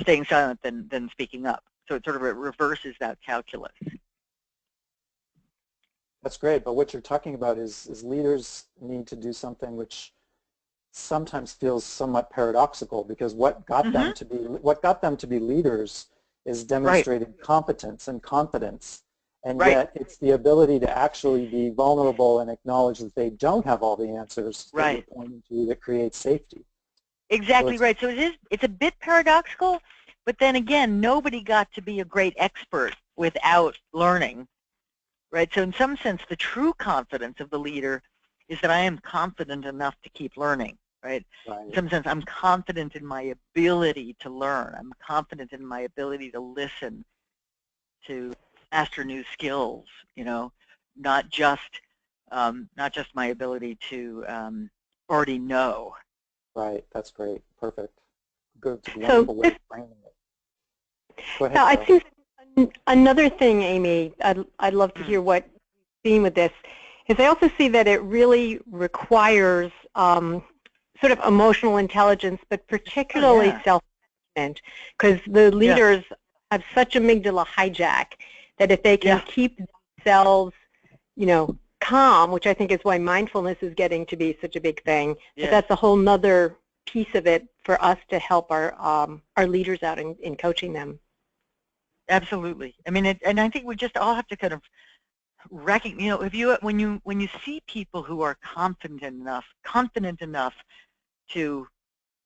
S4: Staying silent than speaking up. So it sort of reverses that calculus.
S1: That's great, but what you're talking about is leaders need to do something which sometimes feels somewhat paradoxical, because what got them to be leaders is demonstrating competence and confidence, and yet it's the ability to actually be vulnerable and acknowledge that they don't have all the answers that you're pointing to that creates safety.
S4: Exactly right. So it's a bit paradoxical, but then again, nobody got to be a great expert without learning. Right? So in some sense, the true confidence of the leader is that I am confident enough to keep learning. Right? In some sense, I'm confident in my ability to learn. I'm confident in my ability to listen, to master new skills. Not just my ability to already know.
S1: Right. That's great. Perfect. Good. Wonderful way of framing it. Go ahead.
S3: Now, I think another thing, Amy, I'd love to hear what you've seen with this, is I also see that it really requires sort of emotional intelligence, but particularly self-management, because the leaders have such amygdala hijack that if they can keep themselves, calm, which I think is why mindfulness is getting to be such a big thing, but that's a whole nother piece of it for us to help our leaders out in coaching them.
S4: Absolutely. And I think we just all have to kind of recognize, when you see people who are confident enough to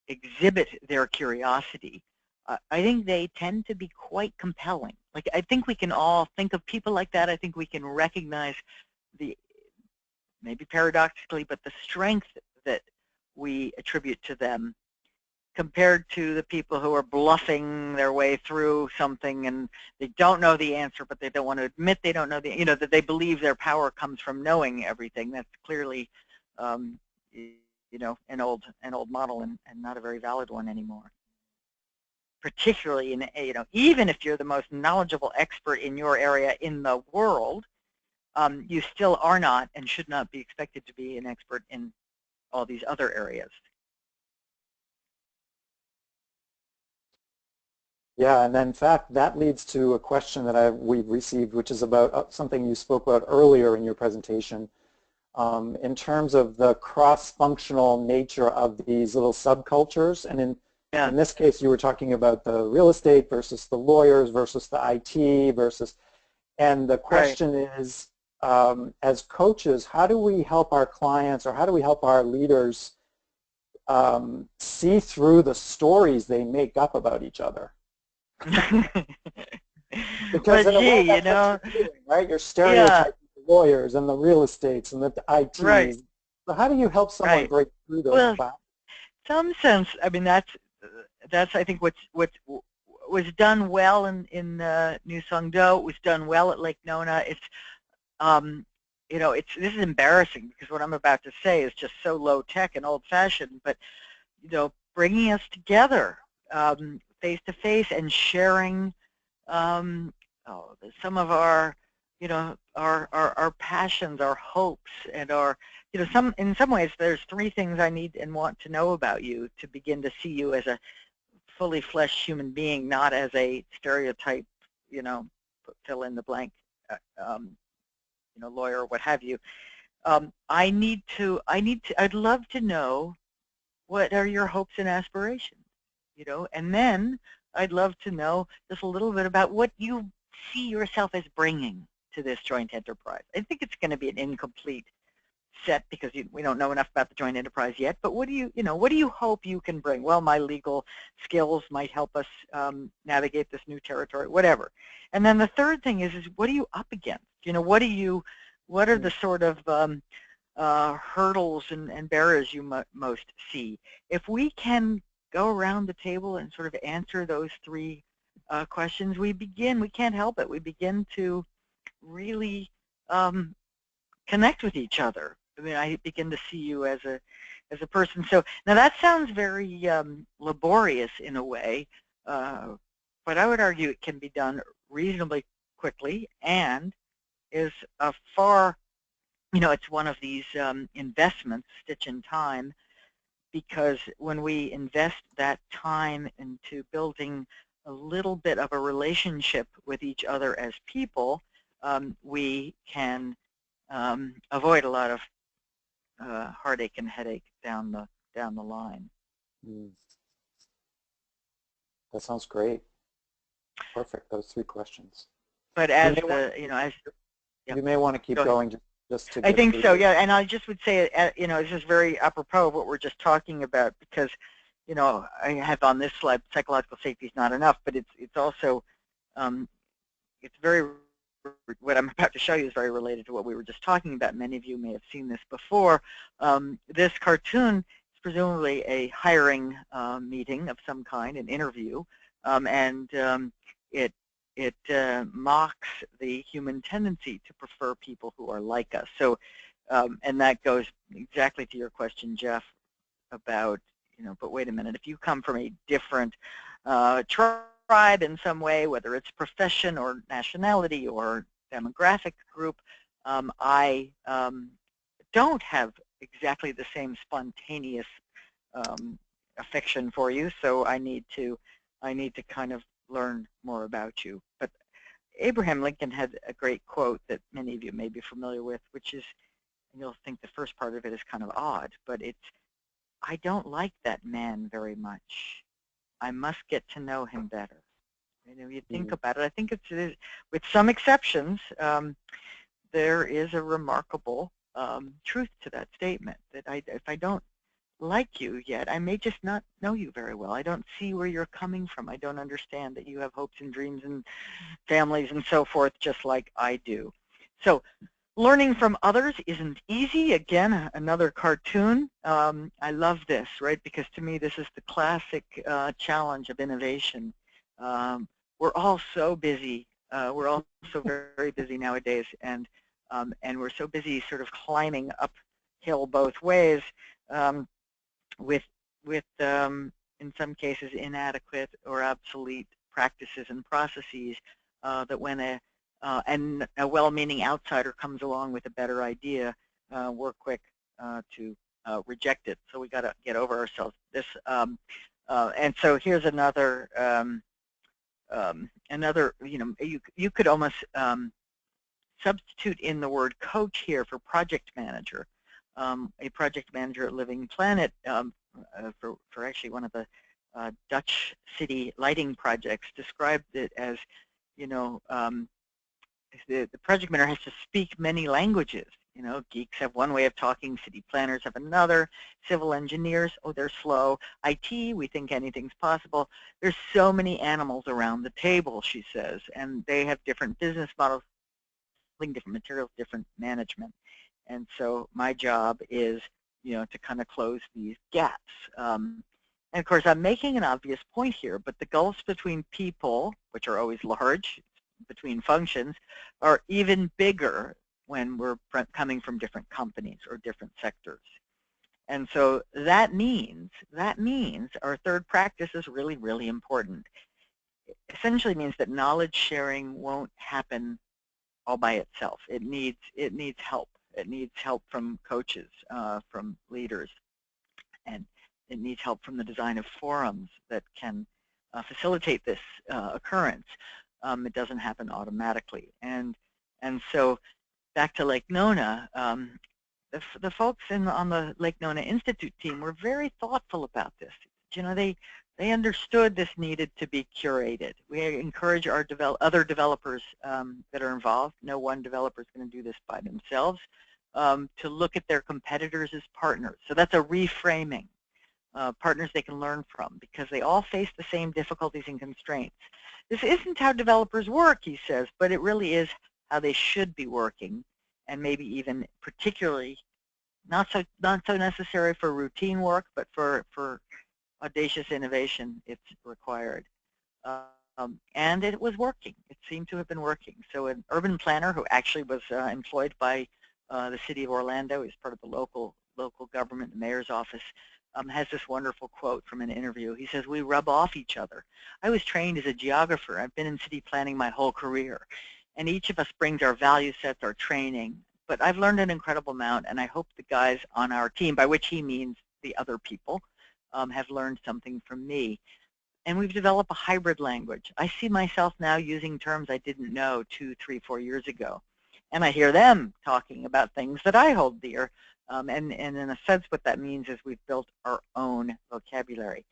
S4: exhibit their curiosity, I think they tend to be quite compelling. Like, I think we can all think of people like that. I think we can recognize maybe paradoxically, but the strength that we attribute to them compared to the people who are bluffing their way through something and they don't know the answer, but they don't want to admit they don't know that they believe their power comes from knowing everything. That's clearly, an old model and not a very valid one anymore. Particularly in, even if you're the most knowledgeable expert in your area in the world, you still are not and should not be expected to be an expert in all these other areas.
S1: Yeah, and in fact, that leads to a question that we've received, which is about something you spoke about earlier in your presentation, in terms of the cross-functional nature of these little subcultures. And in this case, you were talking about the real estate versus the lawyers versus the IT versus, and the question is, as coaches, how do we help our clients or how do we help our leaders see through the stories they make up about each other? Because in a way, that's what you're doing, right? You're stereotyping the lawyers and the real estates and the ITs.
S4: Right.
S1: So how do you help someone break through those bounds?
S4: Some sense, I mean, that's I think what was done well in New Songdo. It was done well at Lake Nona. It's you know, this is embarrassing because what I'm about to say is just so low tech and old fashioned, but you know, bringing us together face to face and sharing some of our, you know, our passions, our hopes, and our, you know, in some ways there's 3 things I need and want to know about you to begin to see you as a fully fleshed human being, not as a stereotype, you know, fill in the blank, you know, lawyer or what have you. I'd love to know what are your hopes and aspirations, you know, and then I'd love to know just a little bit about what you see yourself as bringing to this joint enterprise. I think it's going to be an incomplete set because we don't know enough about the joint enterprise yet, but what do you hope you can bring? Well, my legal skills might help us navigate this new territory, whatever. And then the third thing is what are you up against? You know, what are the sort of hurdles and barriers you most see? If we can go around the table and sort of answer those 3 questions, we can't help it. We begin to really connect with each other. I mean, I begin to see you as a person. So now that sounds very laborious in a way, but I would argue it can be done reasonably quickly and is a far, you know, it's one of these investments, stitch in time, because when we invest that time into building a little bit of a relationship with each other as people, we can avoid a lot of heartache and headache down the line.
S1: That sounds great. Perfect. Those 3 questions.
S4: But as
S1: you may want to keep going just to.
S4: I think so. Yeah, and I just would say, you know, this is very apropos of what we're just talking about because, you know, I have on this slide psychological safety is not enough, but it's also it's very. What I'm about to show you is very related to what we were just talking about. Many of you may have seen this before. This cartoon is presumably a hiring meeting of some kind, an interview, and it mocks the human tendency to prefer people who are like us. So, and that goes exactly to your question, Jeff, about, you know, but wait a minute, if you come from a different tribe in some way, whether it's profession or nationality or demographic group, I don't have exactly the same spontaneous affection for you, so I need to kind of learn more about you. But Abraham Lincoln had a great quote that many of you may be familiar with, which is, and you'll think the first part of it is kind of odd, but it's, I don't like that man very much. I must get to know him better. And if you think about it, I think it's, with some exceptions, there is a remarkable truth to that statement, that if I don't like you yet, I may just not know you very well. I don't see where you're coming from. I don't understand that you have hopes and dreams and families and so forth, just like I do. So learning from others isn't easy. Again, another cartoon. I love this, right? Because to me, this is the classic challenge of innovation. We're all so busy. We're all so very busy nowadays, and we're so busy sort of climbing uphill both ways with in some cases inadequate or obsolete practices and processes that when a well-meaning outsider comes along with a better idea, we're quick to reject it. So we got to get over ourselves. This and so here's another you could almost substitute in the word coach here for project manager. A project manager at Living PlanIT for actually one of the Dutch city lighting projects described it as, the project manager has to speak many languages. Geeks have one way of talking, city planners have another, civil engineers, oh, they're slow. IT, we think anything's possible. There's so many animals around the table, she says, and they have different business models, different materials, different management. And so my job is, to kind of close these gaps. And of course, I'm making an obvious point here, but the gulfs between people, which are always large, between functions, are even bigger when we're coming from different companies or different sectors. And so that means our third practice is really, really important. It essentially means that knowledge sharing won't happen all by itself. It needs help. It needs help from coaches, from leaders, and it needs help from the design of forums that can facilitate this occurrence. It doesn't happen automatically. And so back to Lake Nona, the folks on the Lake Nona Institute team were very thoughtful about this. They understood this needed to be curated. We encourage our other developers that are involved. No one developer is going to do this by themselves. To look at their competitors as partners. So that's a reframing. Partners they can learn from, because they all face the same difficulties and constraints. This isn't how developers work, he says, but it really is how they should be working, and maybe even particularly not so necessary for routine work, but for audacious innovation, it's required. And it was working. It seemed to have been working. So an urban planner who actually was employed by the city of Orlando, he's part of the local government, the mayor's office, has this wonderful quote from an interview. He says, "We rub off each other. I was trained as a geographer. I've been in city planning my whole career. And each of us brings our value sets, our training. But I've learned an incredible amount, and I hope the guys on our team," by which he means the other people, have learned something from me. And we've developed a hybrid language. I see myself now using terms I didn't know 2, 3, 4 years ago. And I hear them talking about things that I hold dear. And in a sense, what that means is we've built our own vocabulary.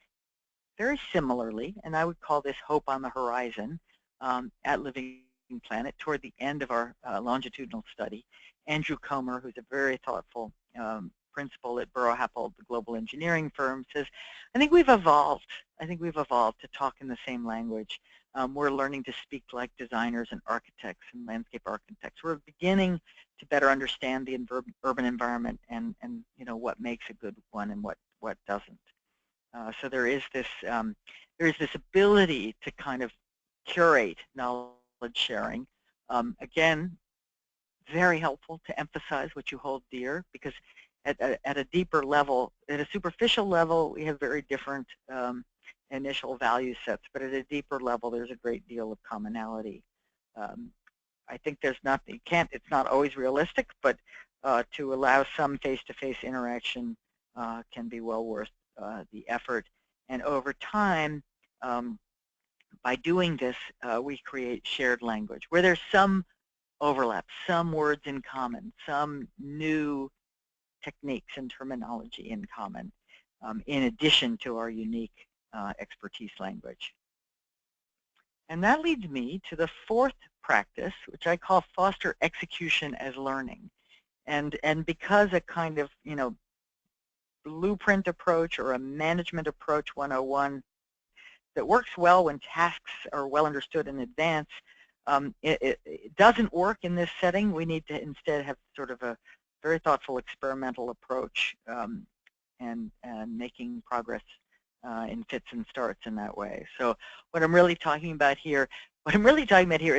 S4: Very similarly, and I would call this hope on the horizon, at Living PlanIT, toward the end of our longitudinal study, Andrew Comer, who's a very thoughtful principal at Burrow-Happold, the global engineering firm, says, I think we've evolved. I think we've evolved to talk in the same language. We're learning to speak like designers and architects and landscape architects. We're beginning to better understand the urban environment and what makes a good one and what doesn't. So there is this ability to kind of curate knowledge sharing. Again, very helpful to emphasize what you hold dear, because at a deeper level, at a superficial level, we have very different initial value sets, but at a deeper level, there's a great deal of commonality. I think there's not, it's not always realistic, but to allow some face-to-face interaction can be well worth the effort. And over time, by doing this, we create shared language where there's some overlap, some words in common, some new techniques and terminology in common, in addition to our unique expertise language. And that leads me to the fourth practice, which I call foster execution as learning. And because a kind of, blueprint approach or a management approach 101 that works well when tasks are well understood in advance, it doesn't work in this setting. We need to instead have sort of a very thoughtful experimental approach and making progress in fits and starts in that way. So what I'm really talking about here, is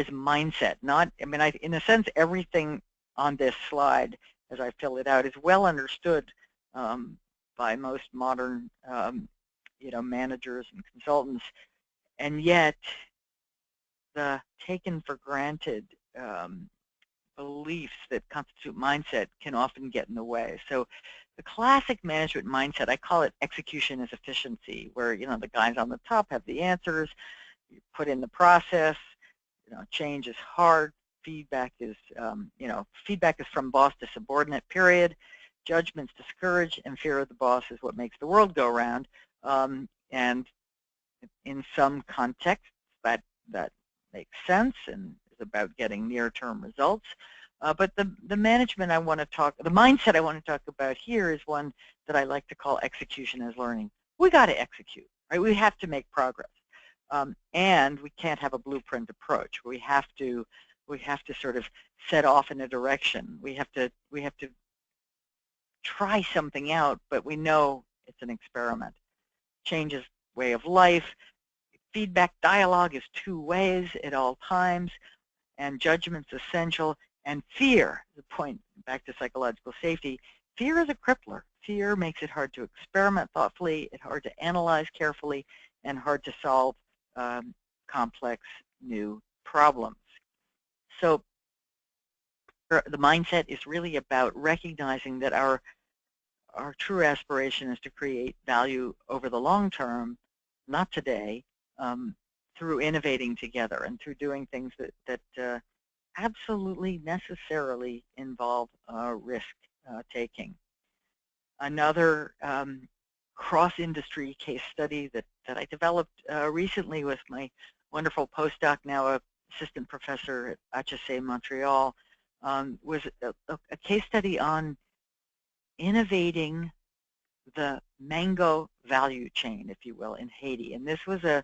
S4: mindset. Not, in a sense, everything on this slide, as I fill it out, is well understood by most modern, managers and consultants, and yet the taken for granted beliefs that constitute mindset can often get in the way. So the classic management mindset, I call it execution as efficiency, where the guys on the top have the answers, you put in the process, change is hard, feedback is from boss to subordinate, period. Judgment's discouraged, and fear of the boss is what makes the world go round. And in some contexts, that makes sense and is about getting near-term results. But the management I want to talk, the mindset I want to talk about here is one that I like to call execution as learning. We got to execute, right? We have to make progress, and we can't have a blueprint approach. We have to sort of set off in a direction. We have to try something out, but we know it's an experiment. Change is way of life. Feedback dialogue is two ways at all times, and judgment's essential. And fear, the point back to psychological safety, fear is a crippler. Fear makes it hard to experiment thoughtfully, it's hard to analyze carefully, and hard to solve complex new problems. So the mindset is really about recognizing that our true aspiration is to create value over the long term, not today, through innovating together and through doing things that absolutely necessarily involve risk taking. Another cross-industry case study that I developed recently with my wonderful postdoc, now an assistant professor at HEC Montreal, was a case study on innovating the mango value chain, if you will, in Haiti. And this was a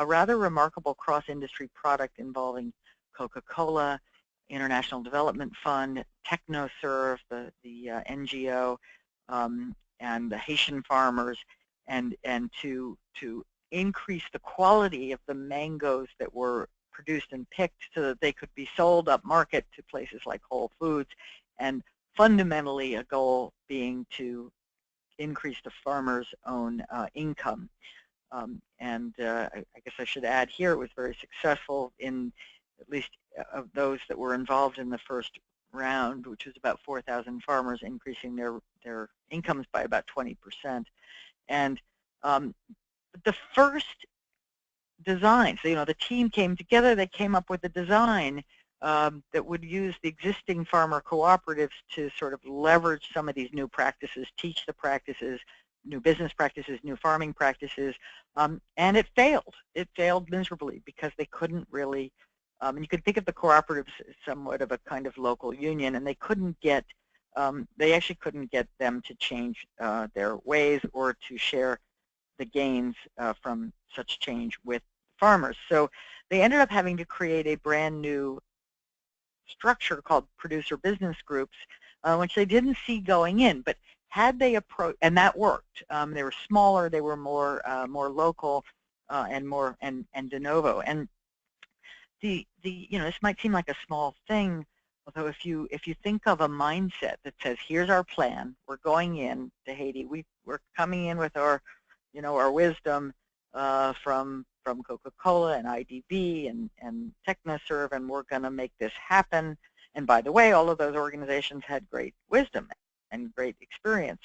S4: rather remarkable cross-industry product involving Coca-Cola, International Development Fund, TechnoServe, the NGO, and the Haitian farmers, and to increase the quality of the mangoes that were produced and picked so that they could be sold up market to places like Whole Foods, and fundamentally a goal being to increase the farmers' own income. I guess I should add here it was very successful in at least of those that were involved in the first round, which was about 4,000 farmers, increasing their incomes by about 20%. And the first design, so the team came together, they came up with a design that would use the existing farmer cooperatives to sort of leverage some of these new practices, teach the practices, new business practices, new farming practices, and it failed. It failed miserably because they couldn't really, and you could think of the cooperatives as somewhat of a kind of local union, and they couldn't get, they actually couldn't get them to change their ways or to share the gains from such change with farmers. So they ended up having to create a brand new structure called producer business groups, which they didn't see going in, but had they approached, and that worked. They were smaller, they were more local, and more and de novo. And this might seem like a small thing, although if you think of a mindset that says, here's our plan, we're going in to Haiti, we're coming in with our our wisdom from Coca-Cola and IDB and TechnoServe, and we're going to make this happen. And by the way, all of those organizations had great wisdom and great experience,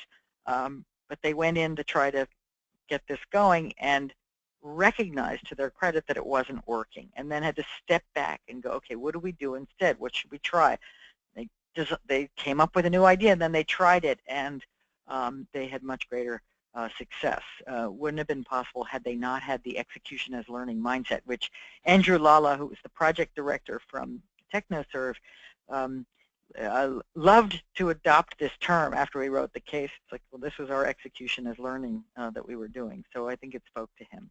S4: but they went in to try to get this going and recognized to their credit that it wasn't working, and then had to step back and go, okay, what do we do instead? What should we try? They came up with a new idea, and then they tried it, and they had much greater success. Wouldn't have been possible had they not had the execution as learning mindset, which Andrew Lala, who was the project director from TechnoServe, loved to adopt this term after we wrote the case. It's like, well, this was our execution as learning that we were doing. So I think it spoke to him.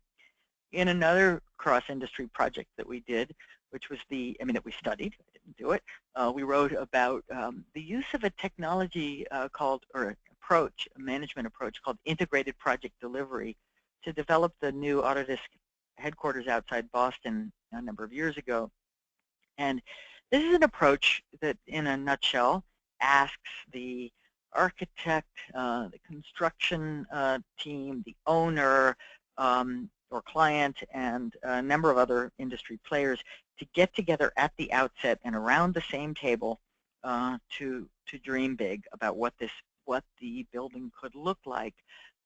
S4: In another cross-industry project that we did, which was that we studied, I didn't do it, we wrote about the use of a technology a management approach called integrated project delivery to develop the new Audacious headquarters outside Boston a number of years ago. And this is an approach that, in a nutshell, asks the architect, the construction team, the owner, or client, and a number of other industry players to get together at the outset and around the same table to dream big about what what the building could look like,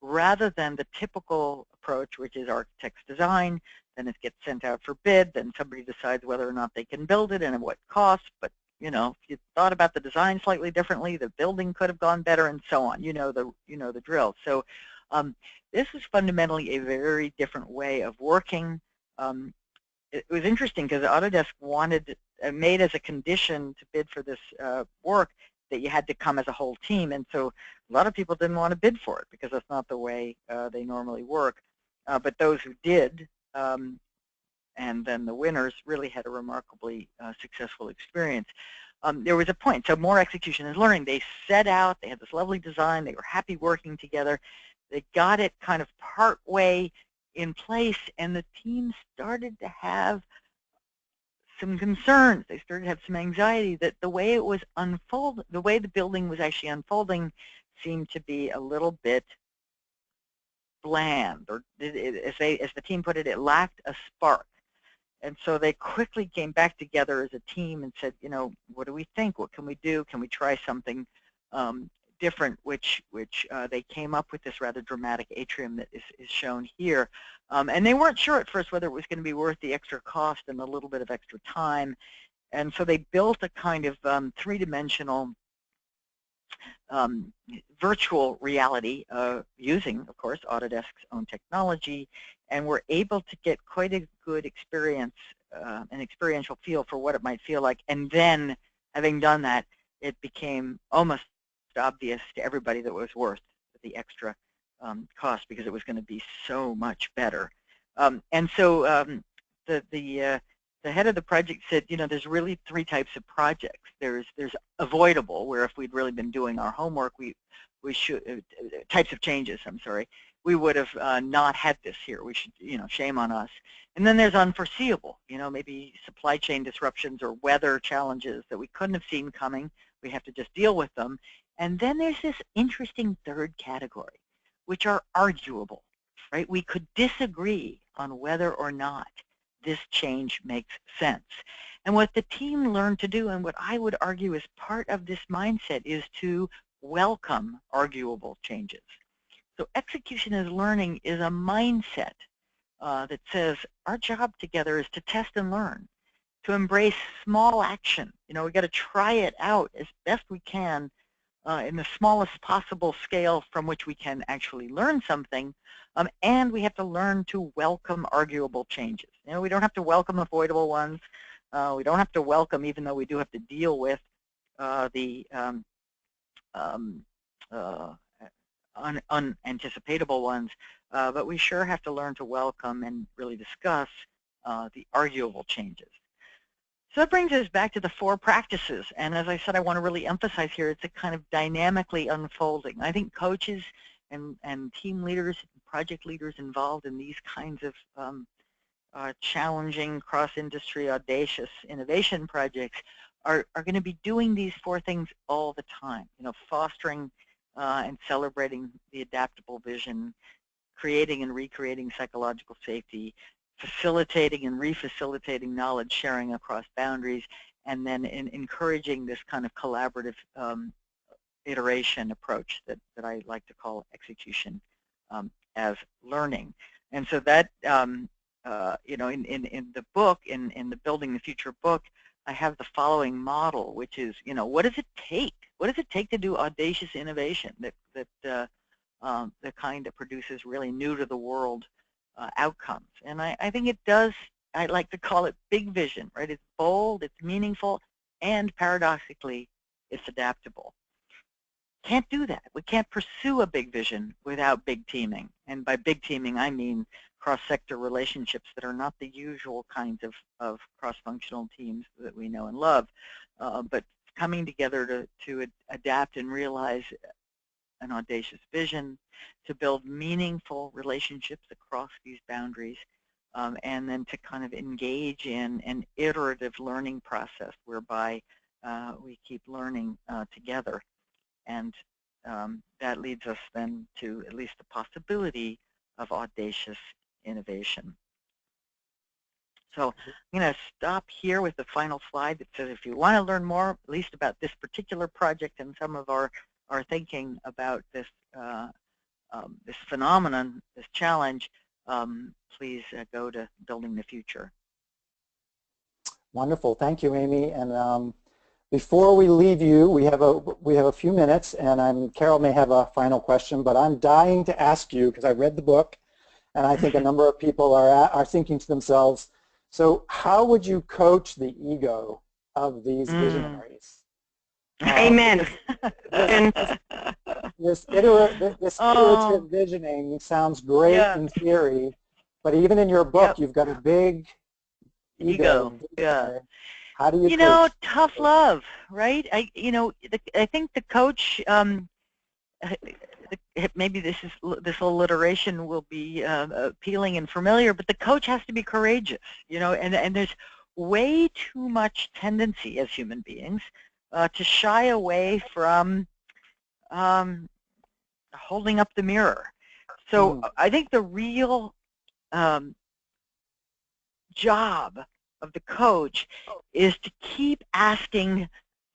S4: rather than the typical approach, which is architect's design, then it gets sent out for bid, then somebody decides whether or not they can build it and at what cost. But you know, if you thought about the design slightly differently, the building could have gone better, and so on. You know the drill. So this is fundamentally a very different way of working. It was interesting because Autodesk made as a condition to bid for this work that you had to come as a whole team, and so a lot of people didn't want to bid for it because that's not the way they normally work. But those who did, and then the winners, really had a remarkably successful experience. There was a point, so more execution is learning. They set out, they had this lovely design, they were happy working together, they got it kind of part way in place, and the team started to have some concerns. They started to have some anxiety that the way it was the way the building was actually unfolding seemed to be a little bit bland, or as the team put it, it lacked a spark. And so they quickly came back together as a team and said, you know, what do we think? What can we do? Can we try something different? Which they came up with this rather dramatic atrium that is shown here. And they weren't sure at first whether it was going to be worth the extra cost and a little bit of extra time. And so they built a kind of three-dimensional virtual reality using, of course, Autodesk's own technology, and were able to get quite a good experience, an experiential feel for what it might feel like. And then, having done that, it became almost obvious to everybody that it was worth the extra cost because it was going to be so much better. And so the head of the project said, you know, there's really three types of projects. There's avoidable, where if we'd really been doing our homework, we should, types of changes, I'm sorry, we would have not had this here. We should, you know, shame on us. And then there's unforeseeable, you know, maybe supply chain disruptions or weather challenges that we couldn't have seen coming. We have to just deal with them. And then there's this interesting third category, which are arguable, right? We could disagree on whether or not this change makes sense. And what the team learned to do, and what I would argue is part of this mindset, is to welcome arguable changes. So execution as learning is a mindset that says our job together is to test and learn, to embrace small action. You know, we've got to try it out as best we can in the smallest possible scale from which we can actually learn something, and we have to learn to welcome arguable changes. You know, we don't have to welcome avoidable ones. We don't have to welcome, even though we do have to deal with the unanticipatable ones, but we sure have to learn to welcome and really discuss the arguable changes. So that brings us back to the 4 practices, and as I said, I want to really emphasize here, it's a kind of dynamically unfolding. I think coaches and team leaders, project leaders involved in these kinds of challenging, cross-industry, audacious innovation projects are going to be doing these 4 things all the time. You know, fostering and celebrating the adaptable vision, creating and recreating psychological safety, facilitating and refacilitating knowledge sharing across boundaries, and then encouraging this kind of collaborative iteration approach that I like to call execution as learning. And so that, you know, in the book, in the Building the Future book, I have the following model, which is, you know, what does it take? What does it take to do audacious innovation that the kind that produces really new to the world outcomes? And I think it does, I like to call it big vision, right? It's bold, it's meaningful, and paradoxically, it's adaptable. Can't do that. We can't pursue a big vision without big teaming. And by big teaming, I mean cross-sector relationships that are not the usual kinds of cross-functional teams that we know and love, but coming together to adapt and realize an audacious vision, to build meaningful relationships across these boundaries, and then to kind of engage in an iterative learning process whereby we keep learning together. And that leads us then to at least the possibility of audacious innovation. So I'm going to stop here with the final slide that says if you want to learn more, at least about this particular project and some of our are thinking about this this phenomenon, this challenge, please go to Building the Future.
S1: Wonderful. Thank you, Amy. And before we leave you, we have a few minutes, and Carol may have a final question, but I'm dying to ask you, because I read the book, and I think a number of people are thinking to themselves, so how would you coach the ego of these visionaries?
S3: Amen.
S1: This iterative visioning sounds great in theory, but even in your book, you've got a big ego.
S4: Yeah.
S1: How do you
S4: know,
S1: coach?
S4: tough love, right? I think the coach, maybe this alliteration will be appealing and familiar, but the coach has to be courageous, and there's way too much tendency as human beings to shy away from holding up the mirror. So I think the real job of the coach is to keep asking,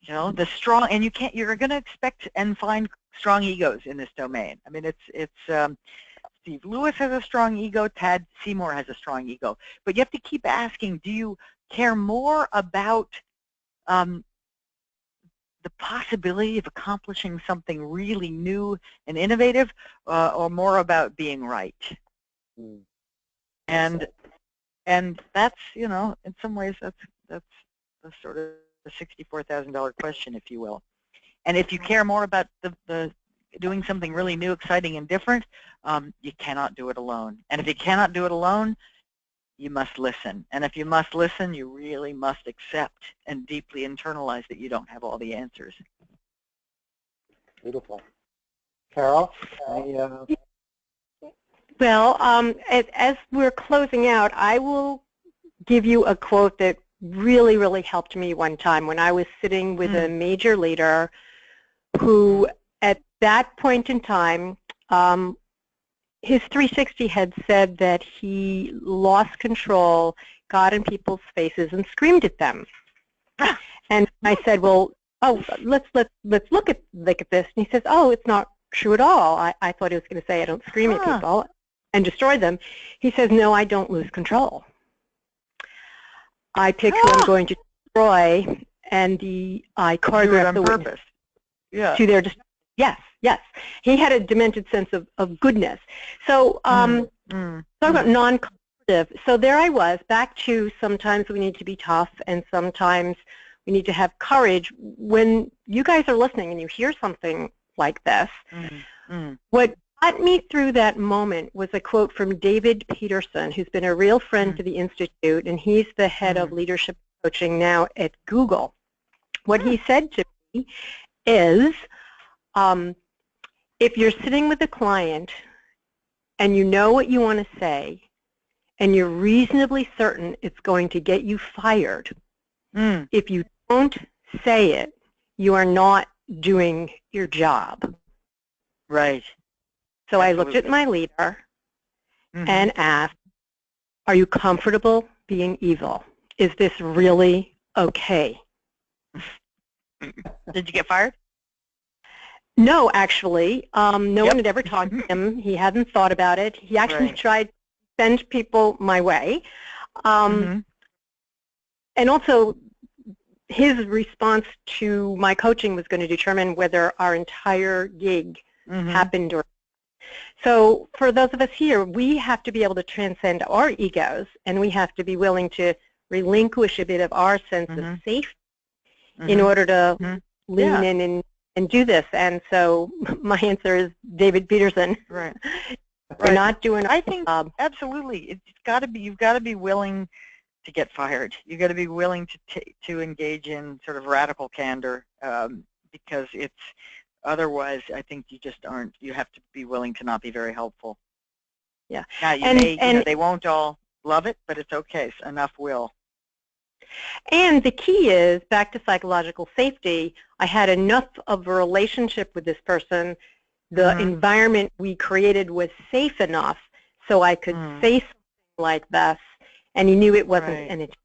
S4: the strong, and you're going to expect and find strong egos in this domain. I mean, it's Steve Lewis has a strong ego, Tad Seymour has a strong ego, but you have to keep asking, do you care more about the possibility of accomplishing something really new and innovative, or more about being right? And that's, in some ways, that's sort of the $64,000 question, if you will. And if you care more about the doing something really new, exciting, and different, you cannot do it alone. And if you cannot do it alone, you must listen. And if you must listen, you really must accept and deeply internalize that you don't have all the answers.
S1: Beautiful. Carol?
S3: Well, as we're closing out, I will give you a quote that really, really helped me one time when I was sitting with a major leader who, at that point in time, his 360 had said that he lost control, got in people's faces, and screamed at them. And I said, well, let's look at this. And he says, oh, it's not true at all. I thought he was going to say I don't scream at people and destroy them. He says, no, I don't lose control. I pick who I'm going to destroy, and I choreograph the witness to their destruction. Yes. He had a demented sense of goodness. So talk about non-cognitive. So there I was, back to sometimes we need to be tough and sometimes we need to have courage. When you guys are listening and you hear something like this, what got me through that moment was a quote from David Peterson, who's been a real friend to the Institute, and he's the head of leadership coaching now at Google. What he said to me is, if you're sitting with a client and you know what you want to say and you're reasonably certain it's going to get you fired, if you don't say it, you are not doing your job.
S4: Right.
S3: So I looked at my leader and asked, are you comfortable being evil? Is this really okay?
S4: Did you get fired?
S3: No, actually. No one had ever talked to him. He hadn't thought about it. He actually tried to send people my way. And also, his response to my coaching was going to determine whether our entire gig happened or not. So for those of us here, we have to be able to transcend our egos, and we have to be willing to relinquish a bit of our sense of safety in order to lean in and do this. And so my answer is David Peterson.
S4: Right.
S3: We're not doing
S4: I think absolutely. You've got to be willing to get fired. You've got to be willing to engage in sort of radical candor, because it's otherwise I think you just aren't. You have to be willing to not be very helpful.
S3: Yeah.
S4: Now they won't all love it, but it's okay. Enough will.
S3: And the key is, back to psychological safety, I had enough of a relationship with this person. The environment we created was safe enough so I could say something like this, and he knew it wasn't an attack.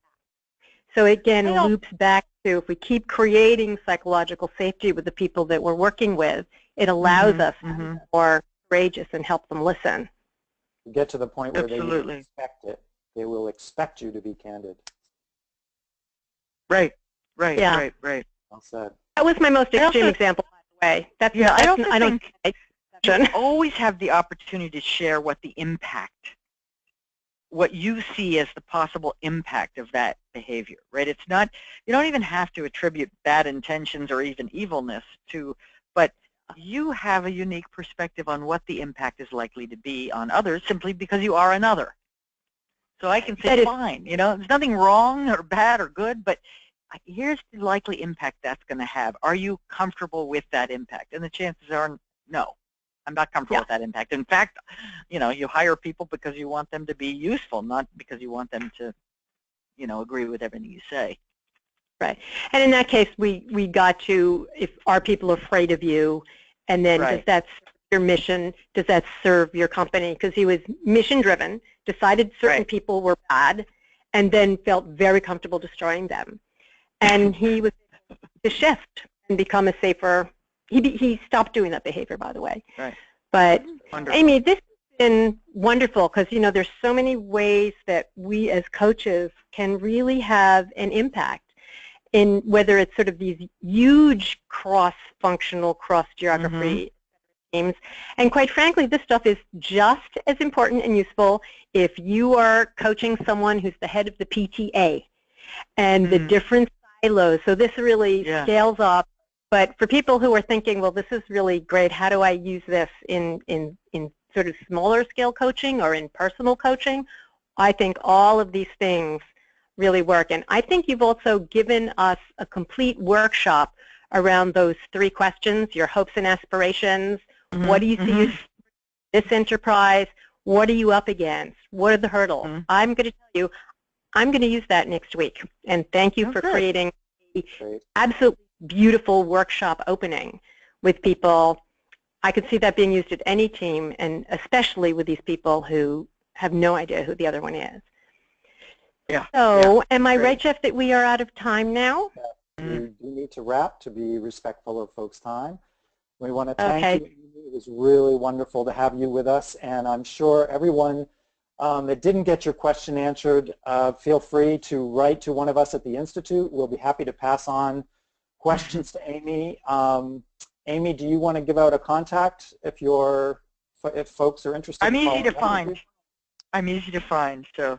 S3: So again, loops back too, if we keep creating psychological safety with the people that we're working with, it allows us to be more courageous and help them listen.
S1: You get to the point where they will
S4: Absolutely.
S1: expect it. They will expect you to be candid.
S4: Right.
S3: Yeah.
S4: Right.
S1: Well said.
S3: That was my most extreme
S4: also-
S3: example, by the way. That's,
S4: Yeah, I also
S3: I don't
S4: think you always have the opportunity to share what the impact, what you see as the possible impact of that behavior, right? It's not, you don't even have to attribute bad intentions or even evilness to, but you have a unique perspective on what the impact is likely to be on others simply because you are another. So I can say, fine, there's nothing wrong or bad or good, but here's the likely impact that's going to have. Are you comfortable with that impact? And the chances are no. I'm not comfortable with that impact. In fact, you hire people because you want them to be useful, not because you want them to, agree with everything you say.
S3: Right. And in that case, we got to, if are people afraid of you, and then does that serve your mission, does that serve your company? Because he was mission-driven, decided certain people were bad, and then felt very comfortable destroying them. And he was to shift and become a safer, he stopped doing that behavior, by the way.
S4: Right.
S3: But
S4: Wonderful.
S3: Amy, this has been wonderful because, there's so many ways that we as coaches can really have an impact in whether it's sort of these huge cross-functional, cross-geography teams. And quite frankly, this stuff is just as important and useful if you are coaching someone who's the head of the PTA and the different silos. So this really scales up. But for people who are thinking, well, this is really great, how do I use this in sort of smaller scale coaching or in personal coaching? I think all of these things really work. And I think you've also given us a complete workshop around those 3 questions, your hopes and aspirations, what do you see as this enterprise, what are you up against, what are the hurdles? I'm going to tell you, I'm going to use that next week. And thank you for creating an absolutely beautiful workshop opening with people. I could see that being used at any team, and especially with these people who have no idea who the other one is.
S1: Yeah.
S3: So, am I right, Jeff, that we are out of time now?
S1: We do need to wrap to be respectful of folks' time. We want to thank you. It was really wonderful to have you with us, and I'm sure everyone that didn't get your question answered, feel free to write to one of us at the Institute. We'll be happy to pass on questions to Amy. Amy, do you want to give out a contact if folks are interested?
S4: I'm easy to find. I'm easy to find, so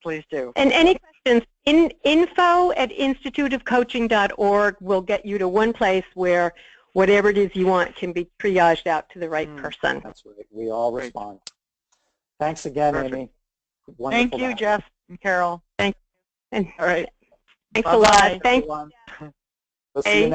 S4: please do.
S3: And any questions, info@instituteofcoaching.org will get you to one place where whatever it is you want can be triaged out to the right person.
S1: That's right. We all respond. Thanks again, Amy. Wonderful.
S4: Thank you, Jeff and Carol.
S3: Thank you. And
S4: all right.
S3: Thanks a lot. Thanks.
S1: We'll see you next